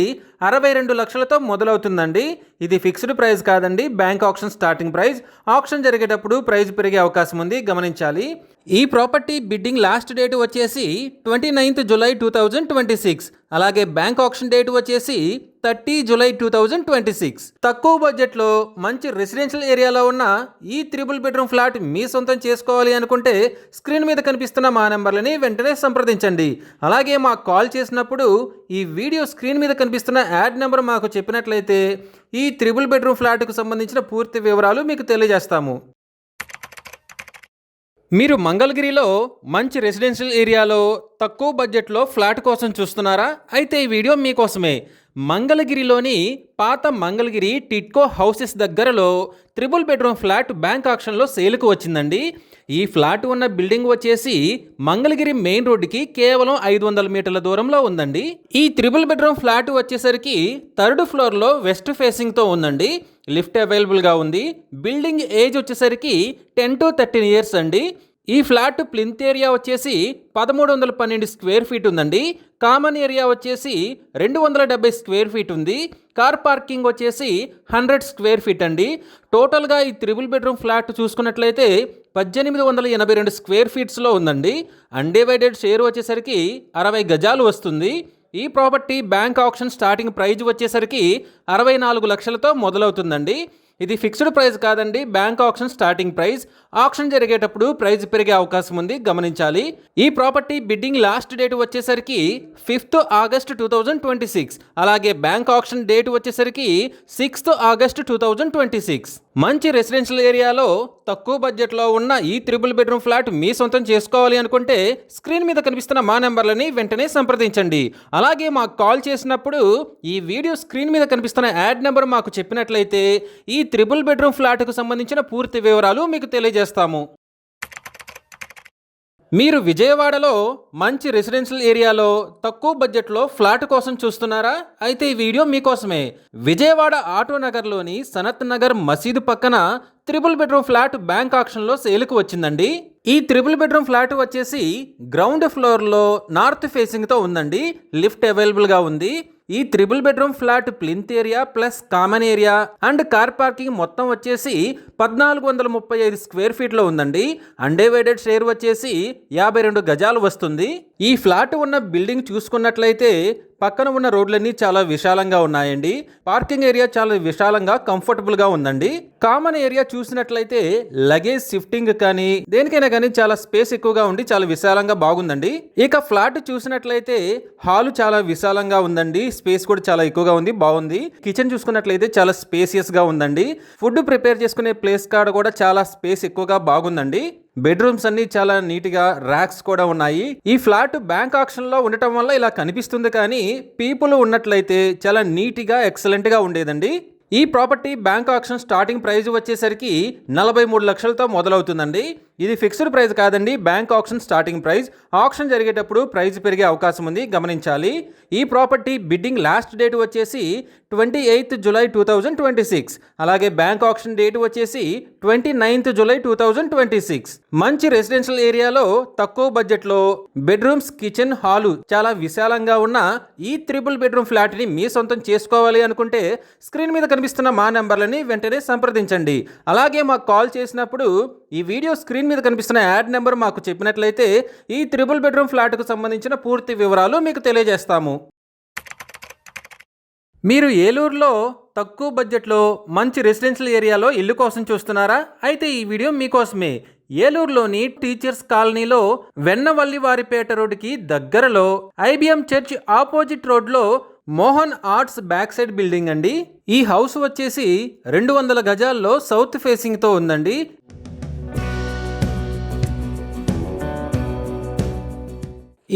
62 లక్షలతో మొదలవుతుందండి. ఇది ఫిక్స్డ్ ప్రైస్ కాదండి, bank auction starting price. Auction జరిగేటప్పుడు ప్రైస్ పెరిగే అవకాశం ఉంది, గమనించాలి. ఈ ప్రాపర్టీ బిడ్డింగ్ లాస్ట్ డేట్ వచ్చేసి 29th July 2026. అలాగే బ్యాంక్ ఆప్షన్ డేట్ వచ్చేసి 30 July 2026. తక్కువ బడ్జెట్లో మంచి రెసిడెన్షియల్ ఏరియాలో ఉన్న ఈ 3 బెడ్రూమ్ ఫ్లాట్ మీ సొంతం చేసుకోవాలి అనుకుంటే స్క్రీన్ మీద కనిపిస్తున్న మా నెంబర్లని వెంటనే సంప్రదించండి. అలాగే మాకు కాల్ చేసినప్పుడు ఈ వీడియో స్క్రీన్ మీద కనిపిస్తున్న యాడ్ నెంబర్ మాకు చెప్పినట్లయితే ఈ 3 బెడ్రూమ్ ఫ్లాట్కు సంబంధించిన పూర్తి వివరాలు మీకు తెలియజేస్తాము. మీరు మంగళగిరిలో మంచి రెసిడెన్షియల్ ఏరియాలో తక్కువ బడ్జెట్లో ఫ్లాట్ కోసం చూస్తున్నారా? అయితే ఈ వీడియో మీకోసమే. మంగళగిరిలోని పాత మంగళగిరి టిట్కో హౌసెస్ దగ్గరలో 3 బెడ్రూమ్ ఫ్లాట్ బ్యాంక్ ఆక్షన్లో సేల్కు వచ్చిందండి. ఈ ఫ్లాట్ ఉన్న బిల్డింగ్ వచ్చేసి మంగళగిరి మెయిన్ రోడ్డుకి కేవలం 500 మీటర్ల దూరంలో ఉందండి. ఈ 3 బెడ్రూమ్ ఫ్లాట్ వచ్చేసరికి 3rd ఫ్లోర్లో వెస్ట్ ఫేసింగ్తో ఉందండి. లిఫ్ట్ అవైలబుల్గా ఉంది. బిల్డింగ్ ఏజ్ వచ్చేసరికి 10 to 13 years అండి. ఈ ఫ్లాట్ ప్లింత్ ఏరియా వచ్చేసి 1312 స్క్వేర్ ఫీట్ ఉందండి. కామన్ ఏరియా వచ్చేసి 270 స్క్వేర్ ఫీట్ ఉంది. కార్ పార్కింగ్ వచ్చేసి 100 స్క్వేర్ ఫీట్ అండి. టోటల్గా ఈ 3 బెడ్రూమ్ ఫ్లాట్ చూసుకున్నట్లయితే 1882 స్క్వేర్ ఫీట్స్లో ఉందండి. అన్డివైడెడ్ షేర్ వచ్చేసరికి 60 గజాలు వస్తుంది. ఈ property bank auction starting price వచ్చేసరికి 64 లక్షలతో మొదలవుతుందండి. ఇది ఫిక్స్డ్ ప్రైస్ కాదండి, bank auction starting price. Auction జరిగేటప్పుడు ప్రైస్ పెరిగే అవకాశం ఉంది, గమనించాలి. ఈ ప్రాపర్టీ బిడ్డింగ్ లాస్ట్ డేట్ వచ్చేసరికి 5th August 2026. అలాగే బ్యాంక్ ఆప్షన్ డేట్ వచ్చేసరికి 6th August 2026. మంచి రెసిడెన్షియల్ ఏరియాలో తక్కువ బడ్జెట్లో ఉన్న ఈ 3 బెడ్రూమ్ ఫ్లాట్ మీ సొంతం చేసుకోవాలి అనుకుంటే స్క్రీన్ మీద కనిపిస్తున్న మా నెంబర్లని వెంటనే సంప్రదించండి. అలాగే మాకు కాల్ చేసినప్పుడు ఈ వీడియో స్క్రీన్ మీద కనిపిస్తున్న యాడ్ నెంబర్ మాకు చెప్పినట్లయితే ఈ 3 బెడ్రూమ్ ఫ్లాట్కు సంబంధించిన పూర్తి వివరాలు మీకు తెలియజేస్తాము. మీరు విజయవాడలో మంచి రెసిడెన్షియల్ ఏరియాలో తక్కువ బడ్జెట్లో ఫ్లాట్ కోసం చూస్తున్నారా? అయితే ఈ వీడియో మీకోసమే. విజయవాడ ఆటో నగర్లోని సనత్ నగర్ మసీదు పక్కన 3 బెడ్రూమ్ ఫ్లాట్ బ్యాంక్ ఆక్షన్లో సేల్కు వచ్చిందండి. ఈ 3 బెడ్రూమ్ ఫ్లాట్ వచ్చేసి గ్రౌండ్ ఫ్లోర్లో నార్త్ ఫేసింగ్తో ఉందండి. లిఫ్ట్ అవైలబుల్గా ఉంది. ఈ 3 bedroom flat plinth area plus common area and car parking మొత్తం వచ్చేసి 1435 స్క్వేర్ ఫీట్లో ఉందండి. అన్డివైడెడ్ షేర్ వచ్చేసి 52 గజాలు వస్తుంది. ఈ ఫ్లాట్ ఉన్న బిల్డింగ్ చూసుకున్నట్లయితే పక్కన ఉన్న రోడ్లన్నీ చాలా విశాలంగా ఉన్నాయండి. పార్కింగ్ ఏరియా చాలా విశాలంగా కంఫర్టబుల్గా ఉందండి. కామన్ ఏరియా చూసినట్లయితే లగేజ్ షిఫ్టింగ్ కానీ దేనికైనా కానీ చాలా స్పేస్ ఎక్కువగా ఉండి చాలా విశాలంగా బాగుందండి. ఇక ఫ్లాట్ చూసినట్లయితే హాల్ చాలా విశాలంగా ఉందండి. స్పేస్ కూడా చాలా ఎక్కువగా ఉంది, బాగుంది. కిచెన్ చూసుకున్నట్లయితే చాలా స్పేసియస్ గా ఉందండి. ఫుడ్ ప్రిపేర్ చేసుకునే ప్లేస్ కాడ కూడా చాలా స్పేస్ ఎక్కువగా బాగుందండి. బెడ్రూమ్స్ అన్ని చాలా నీట్గా ర్యాక్స్ కూడా ఉన్నాయి. ఈ ఫ్లాట్ బ్యాంక్ ఆక్షన్లో ఉండటం వల్ల ఇలా కనిపిస్తుంది, కానీ పీపుల్ ఉన్నట్లయితే చాలా నీట్గా ఎక్సలెంట్గా ఉండేదండి. ఈ property bank auction starting price వచ్చేసరికి 43 లక్షలతో మొదలవుతుందండి. ఇది ఫిక్స్డ్ ప్రైస్ కాదండి, bank auction starting price. Auction జరిగేటప్పుడు ప్రైస్ పెరిగే అవకాశం ఉంది, గమనించాలి. ఈ ప్రాపర్టీ బిడ్డింగ్ లాస్ట్ డేట్ వచ్చేసి 28th July 2026. అలాగే బ్యాంక్ ఆక్షన్ డేట్ వచ్చేసి 29th July 2026. మంచి రెసిడెన్షియల్ ఏరియాలో తక్కువ బడ్జెట్లో బెడ్రూమ్స్, కిచెన్, హాలు చాలా విశాలంగా ఉన్న ఈ 3 బెడ్రూమ్ ఫ్లాట్ని మీ సొంతం చేసుకోవాలి అనుకుంటే స్క్రీన్ మీద కనిపిస్తున్న మా నెంబర్లని వెంటనే సంప్రదించండి. అలాగే మాకు కాల్ చేసినప్పుడు ఈ వీడియో స్క్రీన్ మీద కనిపిస్తున్న యాడ్ నెంబర్ మాకు చెప్పినట్లయితే ఈ 3 బెడ్రూమ్ ఫ్లాట్కు సంబంధించిన పూర్తి వివరాలు మీకు తెలియజేస్తాము. మీరు ఏలూరులో తక్కువ బడ్జెట్లో మంచి రెసిడెన్షియల్ ఏరియాలో ఇల్లు కోసం చూస్తున్నారా? అయితే ఈ వీడియో మీకోసమే. ఏలూరులోని టీచర్స్ కాలనీలో వెన్నవల్లివారిపేట రోడ్డుకి దగ్గరలో IBM చర్చ్ ఆపోజిట్ రోడ్లో Mohan arts back side building అండి. ఈ హౌస్ వచ్చేసి 200 గజాల్లో సౌత్ ఫేసింగ్తో ఉందండి.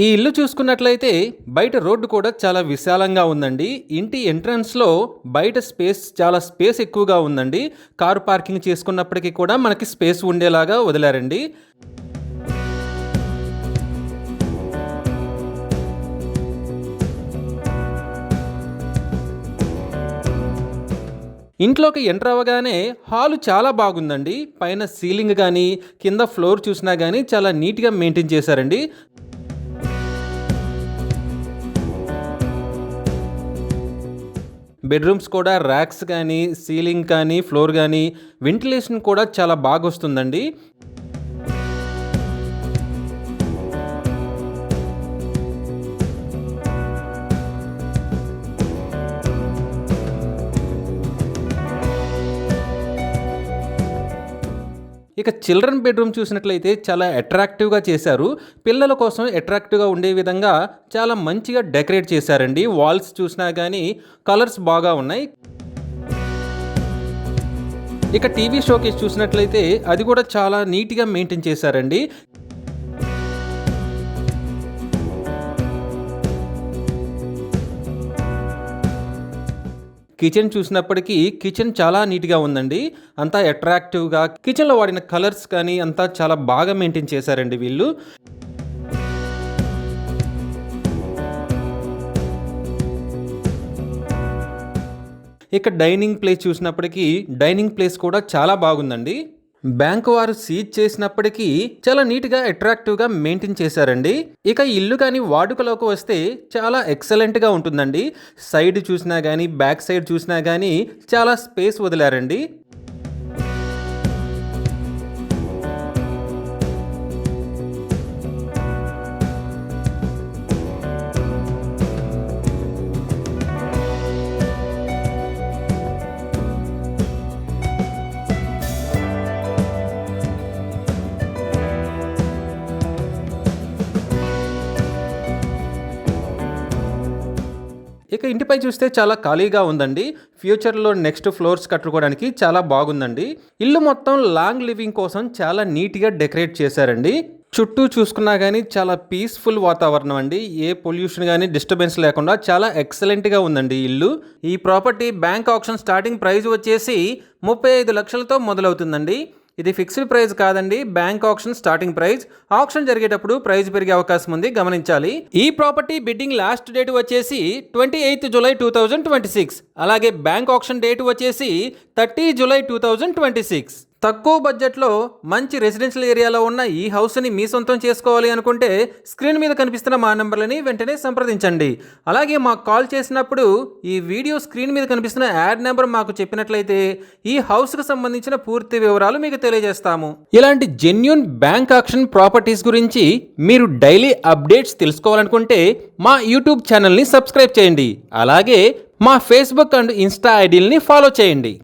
ఈ ఇల్లు చూసుకున్నట్లయితే బయట రోడ్డు కూడా చాలా విశాలంగా ఉందండి. ఇంటి ఎంట్రన్స్లో బయట చాలా స్పేస్ ఎక్కువగా ఉందండి. కారు పార్కింగ్ చేసుకున్నప్పటికీ కూడా మనకి స్పేస్ ఉండేలాగా వదిలారండి. ఇంట్లోకి ఎంటర్ అవ్వగానే హాలు చాలా బాగుందండి. పైన సీలింగ్ కానీ కింద ఫ్లోర్ చూసినా కానీ చాలా నీట్గా మెయింటైన్ చేశారండి. బెడ్రూమ్స్ కూడా ర్యాక్స్ కానీ, సీలింగ్ కానీ, ఫ్లోర్ కానీ వెంటిలేషన్ కూడా చాలా బాగా వస్తుందండి. ఇక చిల్డ్రన్ బెడ్రూమ్ చూసినట్లయితే చాలా అట్రాక్టివ్గా చేశారు. పిల్లల కోసం అట్రాక్టివ్గా ఉండే విధంగా చాలా మంచిగా డెకరేట్ చేశారండి. వాల్స్ చూసినా కానీ కలర్స్ బాగా ఉన్నాయి. ఇక టీవీ షోకేస్ చూసినట్లయితే అది కూడా చాలా నీట్గా మెయింటైన్ చేశారండి. కిచెన్ చూసినప్పటికీ కిచెన్ చాలా నీట్గా ఉందండి. అంతా అట్రాక్టివ్గా కిచెన్లో వాడిన కలర్స్ కానీ అంతా చాలా బాగా మెయింటైన్ చేశారండి వీళ్ళు. ఇక డైనింగ్ ప్లేస్ చూసినప్పటికీ డైనింగ్ ప్లేస్ కూడా చాలా బాగుందండి. బ్యాంకు వారు సీజ్ చేసినప్పటికీ చాలా నీట్గా అట్రాక్టివ్గా మెయింటైన్ చేశారండి. ఇక ఇల్లు కానీ వాడుకలోకి వస్తే చాలా ఎక్సలెంట్గా ఉంటుందండి. సైడ్ చూసినా కానీ బ్యాక్ సైడ్ చూసినా కానీ చాలా స్పేస్ వదిలారండి. ఇక ఇంటిపై చూస్తే చాలా ఖాళీగా ఉందండి. ఫ్యూచర్లో నెక్స్ట్ ఫ్లోర్స్ కట్టుకోవడానికి చాలా బాగుందండి. ఇల్లు మొత్తం లాంగ్ లివింగ్ కోసం చాలా నీట్గా డెకరేట్ చేశారండి. చుట్టూ చూసుకున్నా కానీ చాలా పీస్ఫుల్ వాతావరణం అండి. ఏ పొల్యూషన్ కానీ డిస్టర్బెన్స్ లేకుండా చాలా ఎక్సలెంట్గా ఉందండి ఇల్లు. ఈ property bank auction starting price వచ్చేసి 35 లక్షలతో మొదలవుతుందండి. ఇది ఫిక్స్డ్ ప్రైస్ కాదండి, bank auction starting price. Auction జరిగేటప్పుడు ప్రైస్ పెరిగే అవకాశం ఉంది, గమనించాలి. ఈ ప్రాపర్టీ బిడ్డింగ్ లాస్ట్ డేట్ వచ్చేసి 28 జూలై 2026. అలాగే బ్యాంక్ ఆక్షన్ డేట్ వచ్చేసి 30 జూలై 2026. తక్కువ బడ్జెట్లో మంచి రెసిడెన్షియల్ ఏరియాలో ఉన్న ఈ హౌస్ని మీ సొంతం చేసుకోవాలి అనుకుంటే స్క్రీన్ మీద కనిపిస్తున్న మా నెంబర్లని వెంటనే సంప్రదించండి. అలాగే మాకు కాల్ చేసినప్పుడు ఈ వీడియో స్క్రీన్ మీద కనిపిస్తున్న యాడ్ నెంబర్ మాకు చెప్పినట్లయితే ఈ హౌస్కి సంబంధించిన పూర్తి వివరాలు మీకు తెలియజేస్తాము. ఇలాంటి జెన్యూన్ బ్యాంక్ ఆక్షన్ ప్రాపర్టీస్ గురించి మీరు డైలీ అప్డేట్స్ తెలుసుకోవాలనుకుంటే మా యూట్యూబ్ ఛానల్ని సబ్స్క్రైబ్ చేయండి. అలాగే మా ఫేస్బుక్ అండ్ ఇన్స్టా ఐడీలని ఫాలో చేయండి.